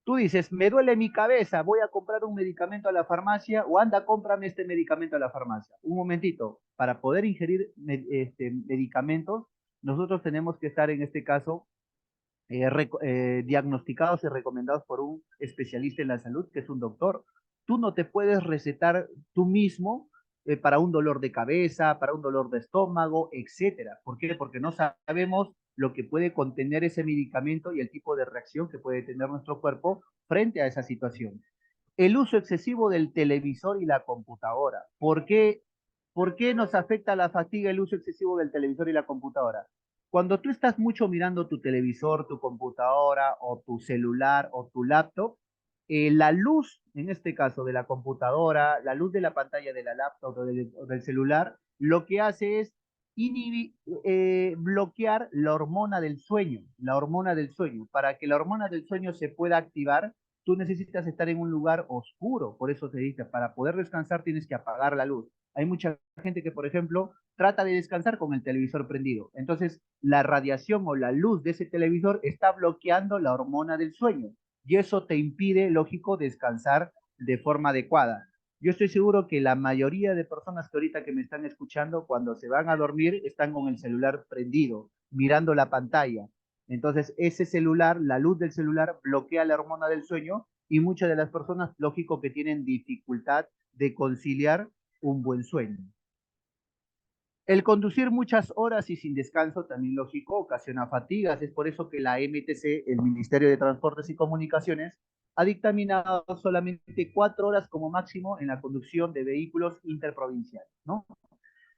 Tú dices, me duele mi cabeza, voy a comprar un medicamento a la farmacia o anda, cómprame este medicamento a la farmacia. Un momentito, para poder ingerir medicamentos, nosotros tenemos que estar en este caso diagnosticados y recomendados por un especialista en la salud, que es un doctor. Tú no te puedes recetar tú mismo para un dolor de cabeza, para un dolor de estómago, etcétera. ¿Por qué? Porque no sabemos lo que puede contener ese medicamento y el tipo de reacción que puede tener nuestro cuerpo frente a esa situación. El uso excesivo del televisor y la computadora. ¿Por qué nos afecta la fatiga el uso excesivo del televisor y la computadora? Cuando tú estás mucho mirando tu televisor, tu computadora o tu celular o tu laptop, la luz, en este caso de la computadora, la luz de la pantalla de la laptop o del celular, lo que hace es bloquear la hormona del sueño. Para que la hormona del sueño se pueda activar, tú necesitas estar en un lugar oscuro, por eso te dice, para poder descansar tienes que apagar la luz. Hay mucha gente que, por ejemplo, trata de descansar con el televisor prendido. Entonces, la radiación o la luz de ese televisor está bloqueando la hormona del sueño y eso te impide, lógico, descansar de forma adecuada. Yo estoy seguro que la mayoría de personas que ahorita que me están escuchando, cuando se van a dormir, están con el celular prendido, mirando la pantalla. Entonces, ese celular, la luz del celular bloquea la hormona del sueño y muchas de las personas, lógico, que tienen dificultad de conciliar un buen sueño. El conducir muchas horas y sin descanso, también lógico, ocasiona fatigas. Es por eso que la MTC, el Ministerio de Transportes y Comunicaciones, ha dictaminado solamente 4 horas como máximo en la conducción de vehículos interprovinciales, ¿no?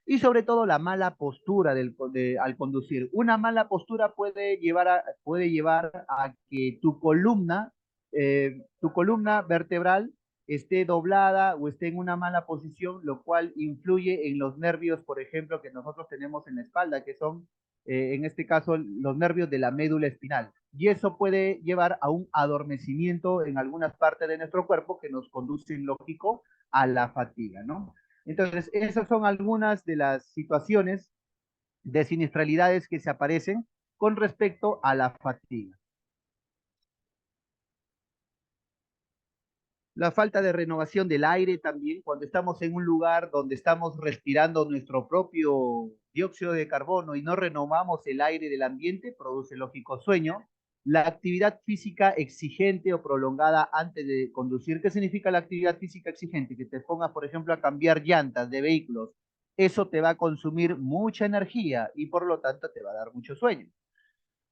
Y sobre todo la mala postura al conducir. Una mala postura puede llevar a que tu columna vertebral esté doblada o esté en una mala posición, lo cual influye en los nervios, por ejemplo, que nosotros tenemos en la espalda, que son, en este caso, los nervios de la médula espinal. Y eso puede llevar a un adormecimiento en algunas partes de nuestro cuerpo que nos conducen, lógico, a la fatiga, ¿no? Entonces, esas son algunas de las situaciones de siniestralidades que se aparecen con respecto a la fatiga. La falta de renovación del aire también, cuando estamos en un lugar donde estamos respirando nuestro propio dióxido de carbono y no renovamos el aire del ambiente, produce lógico sueño. La actividad física exigente o prolongada antes de conducir. ¿Qué significa la actividad física exigente? Que te pongas, por ejemplo, a cambiar llantas de vehículos. Eso te va a consumir mucha energía y por lo tanto te va a dar mucho sueño.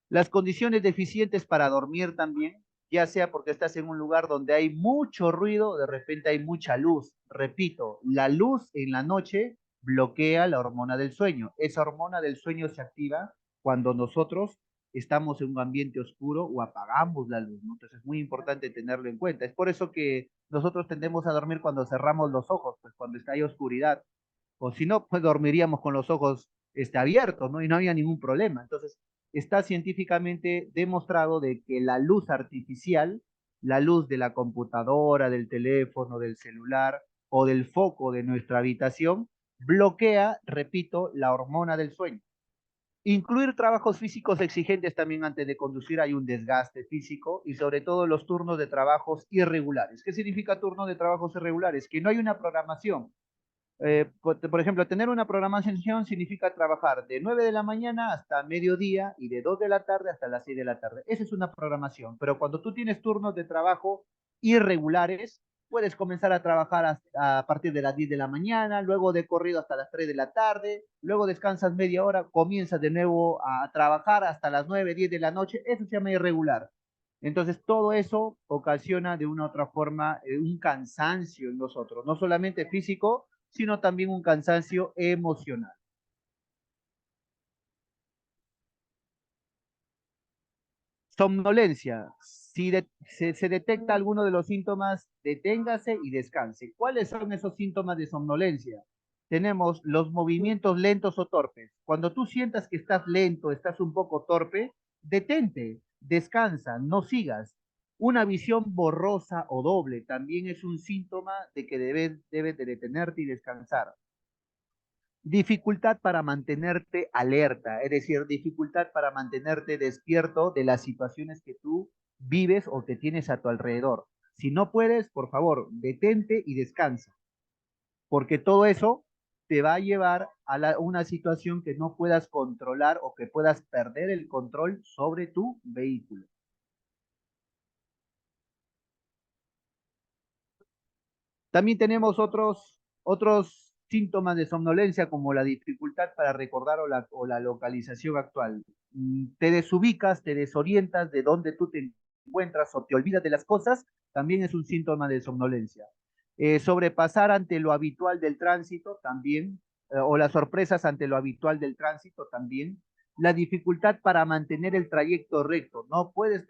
Las condiciones deficientes para dormir también, ya sea porque estás en un lugar donde hay mucho ruido, de repente hay mucha luz. Repito, la luz en la noche bloquea la hormona del sueño. Esa hormona del sueño se activa cuando nosotros estamos en un ambiente oscuro o apagamos la luz, ¿no? Entonces es muy importante tenerlo en cuenta. Es por eso que nosotros tendemos a dormir cuando cerramos los ojos, pues cuando está hay oscuridad. O si no, pues dormiríamos con los ojos abiertos, ¿no? Y no había ningún problema. Entonces, está científicamente demostrado de que la luz artificial, la luz de la computadora, del teléfono, del celular o del foco de nuestra habitación, bloquea, repito, la hormona del sueño. Incluir trabajos físicos exigentes también antes de conducir, hay un desgaste físico y sobre todo los turnos de trabajos irregulares. ¿Qué significa turnos de trabajos irregulares? Que no hay una programación. Por ejemplo, tener una programación significa trabajar de 9 de la mañana hasta mediodía y de 2 de la tarde hasta las 6 de la tarde. Esa es una programación, pero cuando tú tienes turnos de trabajo irregulares, puedes comenzar a trabajar a partir de las 10 de la mañana, luego de corrido hasta las 3 de la tarde, luego descansas media hora, comienzas de nuevo a trabajar hasta las 9, 10 de la noche, eso se llama irregular. Entonces, todo eso ocasiona de una u otra forma un cansancio en nosotros, no solamente físico, sino también un cansancio emocional. Somnolencia. Si se detecta alguno de los síntomas, deténgase y descanse. ¿Cuáles son esos síntomas de somnolencia? Tenemos los movimientos lentos o torpes. Cuando tú sientas que estás lento, estás un poco torpe, detente, descansa, no sigas. Una visión borrosa o doble también es un síntoma de que debes de detenerte y descansar. Dificultad para mantenerte alerta, es decir, dificultad para mantenerte despierto de las situaciones que tú vives o que tienes a tu alrededor. Si no puedes, por favor, detente y descansa, porque todo eso te va a llevar a una situación que no puedas controlar o que puedas perder el control sobre tu vehículo. También tenemos otros síntomas de somnolencia como la dificultad para recordar o la localización actual. Te desubicas, te desorientas de dónde tú te encuentras o te olvidas de las cosas, también es un síntoma de somnolencia. Sobrepasar ante lo habitual del tránsito también, o las sorpresas ante lo habitual del tránsito también. La dificultad para mantener el trayecto recto. No puedes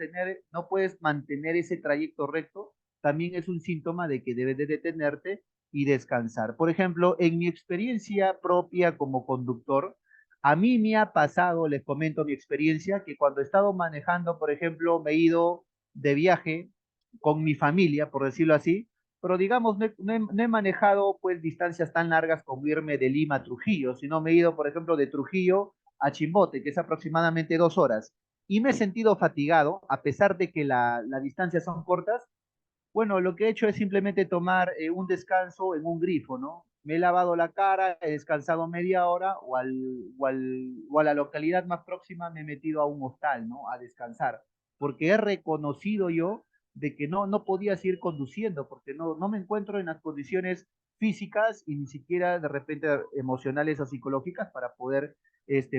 mantener ese trayecto recto, también es un síntoma de que debes de detenerte y descansar. Por ejemplo, en mi experiencia propia como conductor, a mí me ha pasado, les comento mi experiencia, que cuando he estado manejando, por ejemplo, me he ido de viaje con mi familia, por decirlo así, pero digamos, no he manejado pues distancias tan largas como irme de Lima a Trujillo, sino me he ido, por ejemplo, de Trujillo a Chimbote, que es aproximadamente 2 horas, y me he sentido fatigado, a pesar de que las distancias son cortas. Bueno, lo que he hecho es simplemente tomar un descanso en un grifo, ¿no? Me he lavado la cara, he descansado media hora o a la localidad más próxima me he metido a un hostal, ¿no? A descansar, porque he reconocido yo de que no podía seguir conduciendo, porque no me encuentro en las condiciones físicas y ni siquiera de repente emocionales o psicológicas para poder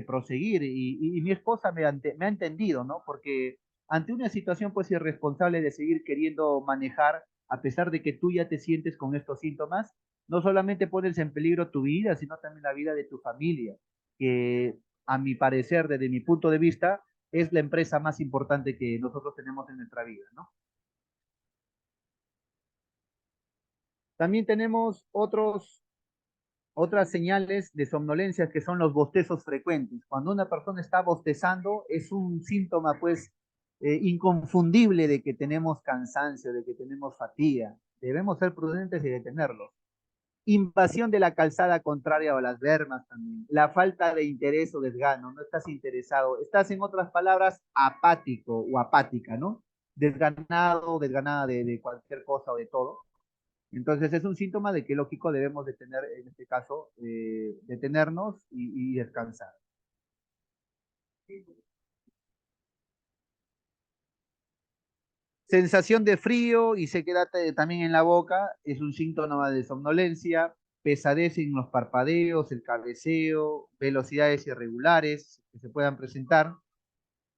proseguir. Y mi esposa me ha entendido, ¿no? Porque ante una situación pues irresponsable de seguir queriendo manejar, a pesar de que tú ya te sientes con estos síntomas, no solamente pones en peligro tu vida, sino también la vida de tu familia, que a mi parecer, desde mi punto de vista, es la empresa más importante que nosotros tenemos en nuestra vida, ¿no? También tenemos otras señales de somnolencia que son los bostezos frecuentes. Cuando una persona está bostezando es un síntoma pues inconfundible de que tenemos cansancio, de que tenemos fatiga. Debemos ser prudentes y detenerlo. Invasión de la calzada contraria o las bermas también. La falta de interés o desgano, no estás interesado. Estás, en otras palabras, apático o apática, ¿no? Desganado, desganada de cualquier cosa o de todo. Entonces es un síntoma de que lógico debemos de tener, en este caso, detenernos y descansar. Sensación de frío y sequedad también en la boca es un síntoma de somnolencia, pesadez en los parpadeos, el cabeceo, velocidades irregulares que se puedan presentar.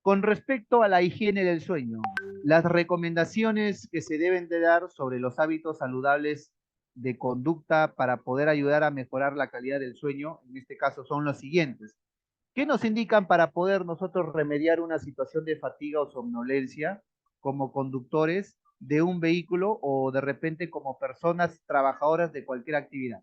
Con respecto a la higiene del sueño, las recomendaciones que se deben de dar sobre los hábitos saludables de conducta para poder ayudar a mejorar la calidad del sueño, en este caso son los siguientes. ¿Qué nos indican para poder nosotros remediar una situación de fatiga o somnolencia como conductores de un vehículo o de repente como personas trabajadoras de cualquier actividad?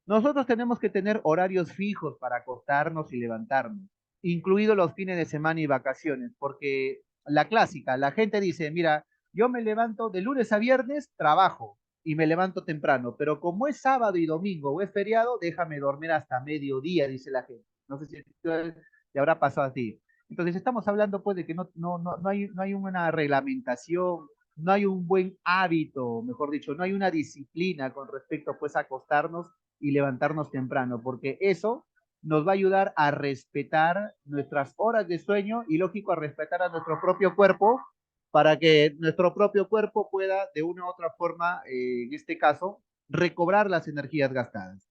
Nosotros tenemos que tener horarios fijos para acostarnos y levantarnos, incluidos los fines de semana y vacaciones, porque la clásica, la gente dice, mira, yo me levanto de lunes a viernes, trabajo y me levanto temprano, pero como es sábado y domingo o es feriado, déjame dormir hasta mediodía, dice la gente. No sé si te habrá pasado a ti. Entonces estamos hablando pues de que no hay una reglamentación, no hay un buen hábito, mejor dicho, no hay una disciplina con respecto pues a acostarnos y levantarnos temprano, porque eso nos va a ayudar a respetar nuestras horas de sueño y, lógico, a respetar a nuestro propio cuerpo para que nuestro propio cuerpo pueda, de una u otra forma, en este caso, recobrar las energías gastadas.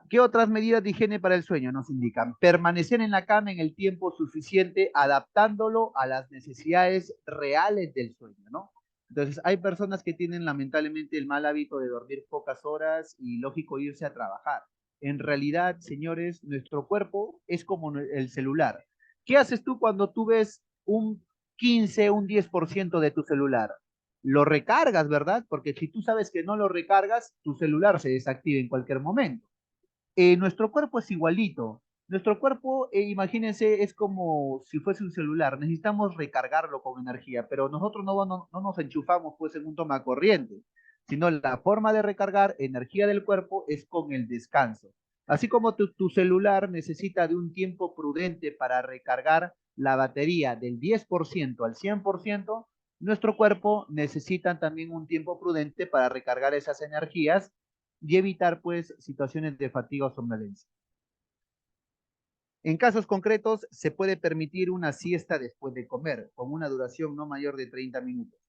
¿Qué otras medidas de higiene para el sueño nos indican? Permanecer en la cama en el tiempo suficiente, adaptándolo a las necesidades reales del sueño, ¿no? Entonces, hay personas que tienen lamentablemente el mal hábito de dormir pocas horas y, lógico, irse a trabajar. En realidad, señores, nuestro cuerpo es como el celular. ¿Qué haces tú cuando tú ves un 15, un 10% de tu celular? Lo recargas, ¿verdad? Porque si tú sabes que no lo recargas, tu celular se desactiva en cualquier momento. Nuestro cuerpo es igualito. Nuestro cuerpo, imagínense, es como si fuese un celular. Necesitamos recargarlo con energía, pero nosotros no nos enchufamos pues en un toma corriente. sino la forma de recargar energía del cuerpo es con el descanso. Así como tu celular necesita de un tiempo prudente para recargar la batería del 10% al 100%, nuestro cuerpo necesita también un tiempo prudente para recargar esas energías y evitar pues situaciones de fatiga o somnolencia. En casos concretos se puede permitir una siesta después de comer, con una duración no mayor de 30 minutos.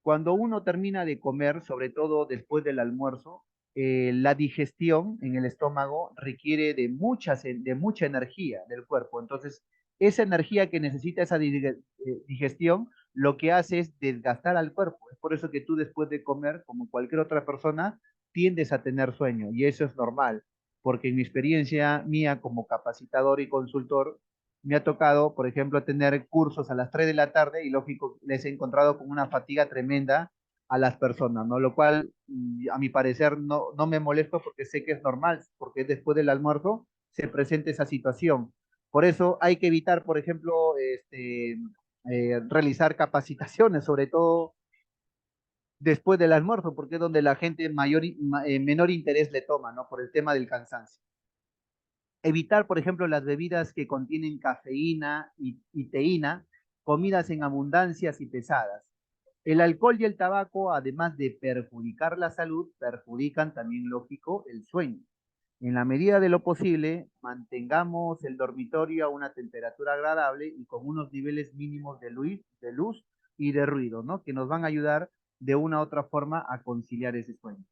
Cuando uno termina de comer, sobre todo después del almuerzo, la digestión en el estómago requiere de mucha energía del cuerpo. Entonces, esa energía que necesita esa digestión, lo que hace es desgastar al cuerpo. Es por eso que tú después de comer, como cualquier otra persona, tiendes a tener sueño. Y eso es normal, porque en mi experiencia mía como capacitador y consultor, me ha tocado, por ejemplo, tener cursos a las 3 de la tarde y lógico, les he encontrado con una fatiga tremenda a las personas, ¿no? Lo cual, a mi parecer, no me molesto porque sé que es normal, porque después del almuerzo se presenta esa situación. Por eso hay que evitar, por ejemplo, realizar capacitaciones, sobre todo después del almuerzo, porque es donde la gente menor interés le toma, ¿no? Por el tema del cansancio. Evitar, por ejemplo, las bebidas que contienen cafeína y teína, comidas en abundancias y pesadas. El alcohol y el tabaco, además de perjudicar la salud, perjudican también, lógico, el sueño. En la medida de lo posible, mantengamos el dormitorio a una temperatura agradable y con unos niveles mínimos de luz y de ruido, ¿no? Que nos van a ayudar de una u otra forma a conciliar ese sueño.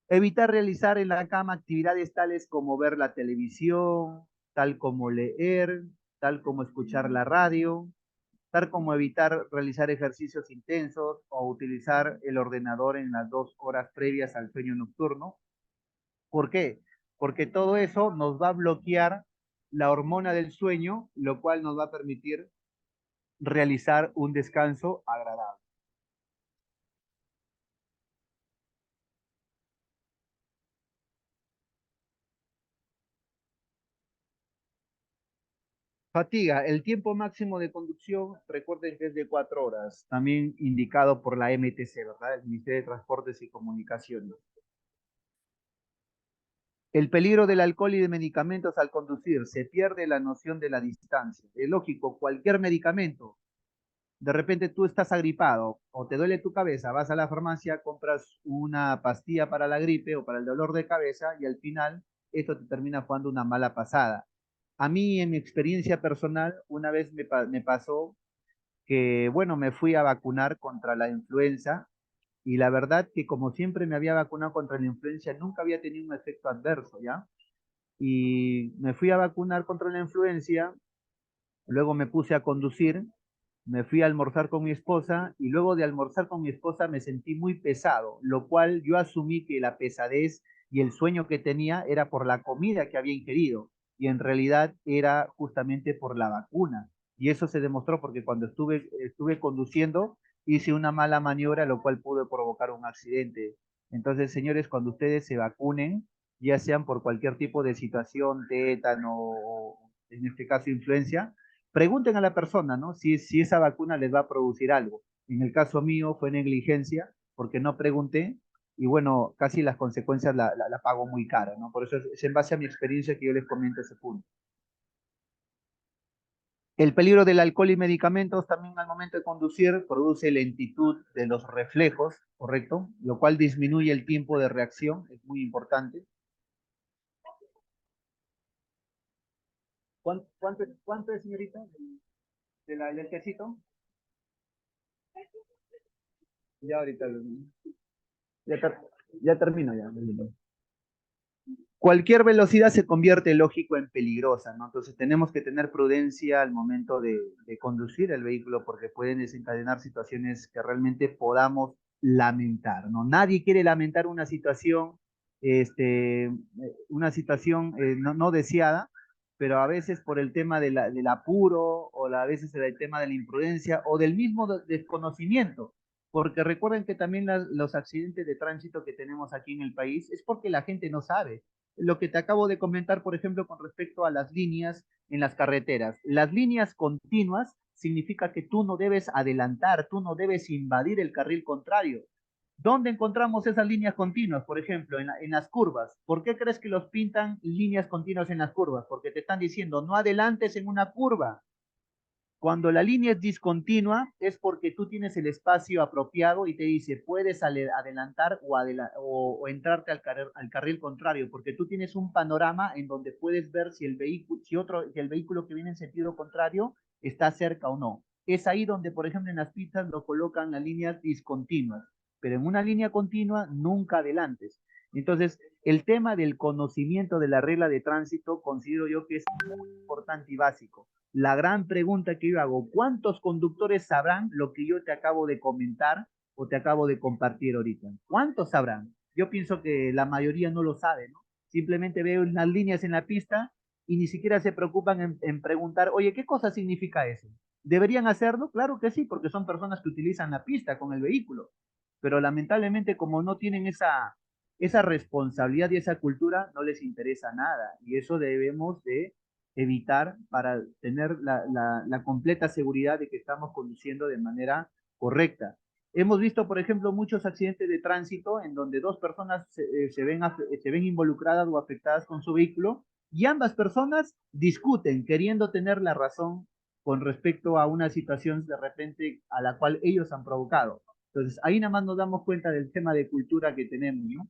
Evitar realizar en la cama actividades tales como ver la televisión, tal como leer, tal como escuchar la radio, tal como evitar realizar ejercicios intensos o utilizar el ordenador en las 2 horas previas al sueño nocturno. ¿Por qué? Porque todo eso nos va a bloquear la hormona del sueño, lo cual nos va a permitir realizar un descanso agradable. Fatiga, el tiempo máximo de conducción, recuerden que es de 4 horas, también indicado por la MTC, ¿verdad? El Ministerio de Transportes y Comunicaciones. El peligro del alcohol y de medicamentos al conducir, se pierde la noción de la distancia. Es lógico, cualquier medicamento, de repente tú estás agripado o te duele tu cabeza, vas a la farmacia, compras una pastilla para la gripe o para el dolor de cabeza y al final esto te termina jugando una mala pasada. A mí, en mi experiencia personal, una vez me pasó que, bueno, me fui a vacunar contra la influenza y la verdad que como siempre me había vacunado contra la influenza, nunca había tenido un efecto adverso, ¿ya? Y me fui a vacunar contra la influenza, luego me puse a conducir, me fui a almorzar con mi esposa y luego de almorzar con mi esposa me sentí muy pesado, lo cual yo asumí que la pesadez y el sueño que tenía era por la comida que había ingerido y en realidad era justamente por la vacuna. Y eso se demostró porque cuando estuve conduciendo hice una mala maniobra, lo cual pudo provocar un accidente. Entonces, señores, cuando ustedes se vacunen, ya sean por cualquier tipo de situación, tétano o en este caso influencia, pregunten a la persona, ¿no? Si esa vacuna les va a producir algo. En el caso mío fue negligencia porque no pregunté y bueno, casi las consecuencias la pago muy cara, ¿no? Por eso es en base a mi experiencia que yo les comento ese punto. El peligro del alcohol y medicamentos también al momento de conducir produce lentitud de los reflejos, ¿correcto? Lo cual disminuye el tiempo de reacción, es muy importante. ¿Cuánto es, señorita, del tecito? Ya ahorita, ya, ya termino ya. Cualquier velocidad se convierte, lógico, en peligrosa, ¿no? Entonces tenemos que tener prudencia al momento de conducir el vehículo porque pueden desencadenar situaciones que realmente podamos lamentar, ¿no? Nadie quiere lamentar una situación no deseada, pero a veces por el tema del apuro o a veces el tema de la imprudencia o del mismo desconocimiento. Porque recuerden que también los accidentes de tránsito que tenemos aquí en el país es porque la gente no sabe lo que te acabo de comentar, por ejemplo, con respecto a las líneas en las carreteras. Las líneas continuas significa que tú no debes adelantar, tú no debes invadir el carril contrario. ¿Dónde encontramos esas líneas continuas? Por ejemplo, en las curvas. ¿Por qué crees que los pintan líneas continuas en las curvas? Porque te están diciendo, no adelantes en una curva. Cuando la línea es discontinua es porque tú tienes el espacio apropiado y te dice, puedes adelantar o entrarte al carril contrario, porque tú tienes un panorama en donde puedes ver si el vehículo que viene en sentido contrario está cerca o no. Es ahí donde, por ejemplo, en las pistas lo colocan las líneas discontinuas, pero en una línea continua nunca adelantes. Entonces, el tema del conocimiento de la regla de tránsito considero yo que es muy importante y básico. La gran pregunta que yo hago, ¿cuántos conductores sabrán lo que yo te acabo de comentar o te acabo de compartir ahorita? ¿Cuántos sabrán? Yo pienso que la mayoría no lo sabe, ¿no? Simplemente veo unas líneas en la pista y ni siquiera se preocupan en preguntar, oye, ¿qué cosa significa eso? ¿Deberían hacerlo? Claro que sí, porque son personas que utilizan la pista con el vehículo, pero lamentablemente como no tienen esa responsabilidad y esa cultura, no les interesa nada, y eso debemos de evitar para tener la completa seguridad de que estamos conduciendo de manera correcta. Hemos visto, por ejemplo, muchos accidentes de tránsito en donde dos personas se ven involucradas o afectadas con su vehículo y ambas personas discuten queriendo tener la razón con respecto a una situación de repente a la cual ellos han provocado. Entonces, ahí nada más nos damos cuenta del tema de cultura que tenemos, ¿no?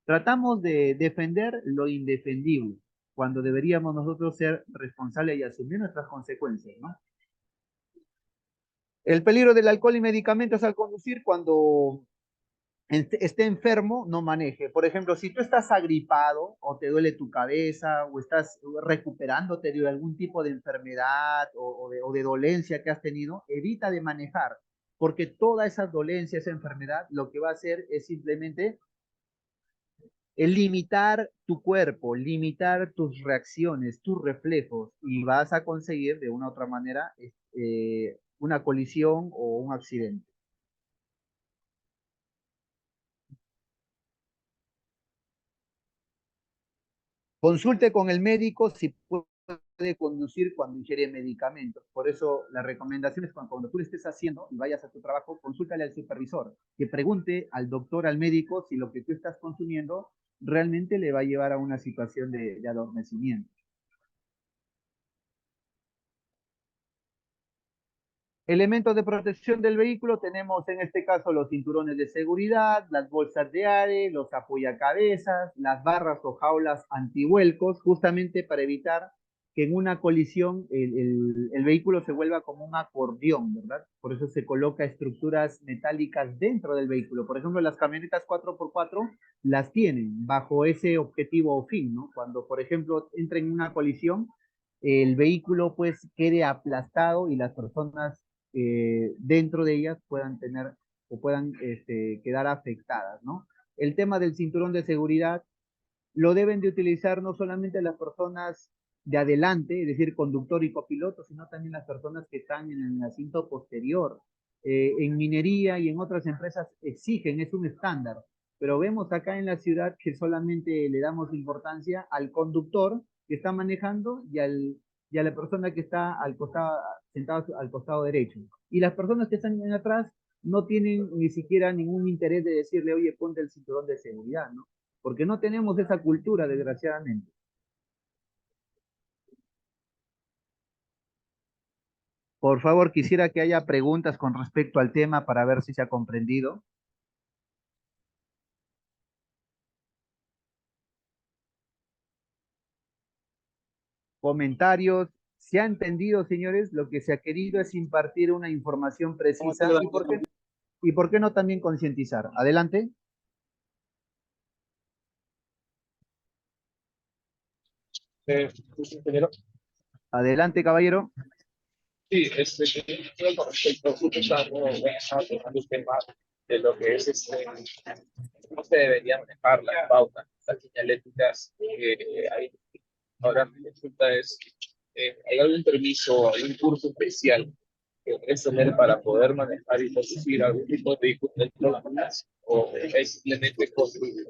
Tratamos de defender lo indefendible, cuando deberíamos nosotros ser responsables y asumir nuestras consecuencias, ¿no? El peligro del alcohol y medicamentos al conducir: cuando esté enfermo, no maneje. Por ejemplo, si tú estás agripado o te duele tu cabeza o estás recuperándote de algún tipo de enfermedad o de dolencia que has tenido, evita de manejar, porque toda esa dolencia, esa enfermedad, lo que va a hacer es simplemente el limitar tu cuerpo, limitar tus reacciones, tus reflejos, y vas a conseguir de una u otra manera una colisión o un accidente. Consulte con el médico si puede conducir cuando ingiere medicamentos. Por eso la recomendación es cuando tú lo estés haciendo y vayas a tu trabajo, consúltale al supervisor, que pregunte al doctor, al médico, si lo que tú estás consumiendo realmente le va a llevar a una situación de adormecimiento. Elementos de protección del vehículo: tenemos en este caso los cinturones de seguridad, las bolsas de aire, los apoyacabezas, las barras o jaulas antivuelcos, justamente para evitar que en una colisión el vehículo se vuelva como un acordeón, ¿verdad? Por eso se coloca estructuras metálicas dentro del vehículo. Por ejemplo, las camionetas 4x4 las tienen bajo ese objetivo o fin, ¿no? Cuando, por ejemplo, entra en una colisión, el vehículo pues quede aplastado y las personas dentro de ellas puedan tener o puedan quedar afectadas, ¿no? El tema del cinturón de seguridad lo deben de utilizar no solamente las personas de adelante, es decir, conductor y copiloto, sino también las personas que están en el asiento posterior. En minería y en otras empresas exigen, es un estándar, pero vemos acá en la ciudad que solamente le damos importancia al conductor que está manejando y a la persona que está al costado, sentada al costado derecho. Y las personas que están en atrás no tienen ni siquiera ningún interés de decirle, oye, ponte el cinturón de seguridad, ¿no? Porque no tenemos esa cultura, desgraciadamente. Por favor, quisiera que haya preguntas con respecto al tema para ver si se ha comprendido. Comentarios. ¿Se ha entendido, señores? Lo que se ha querido es impartir una información precisa y por qué no también concientizar. Adelante. Ingeniero. Adelante, caballero. Sí, con respecto a tocando el tema de lo que es cómo se deberían manejar las pautas, las señaléticas hay. Ahora mi consulta es, ¿hay algún permiso, algún curso especial que debes tener para poder manejar y conducir algún tipo de vehículo dentro de la clase? ¿O es simplemente construir?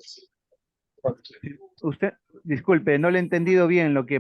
Usted, disculpe, no le he entendido bien lo que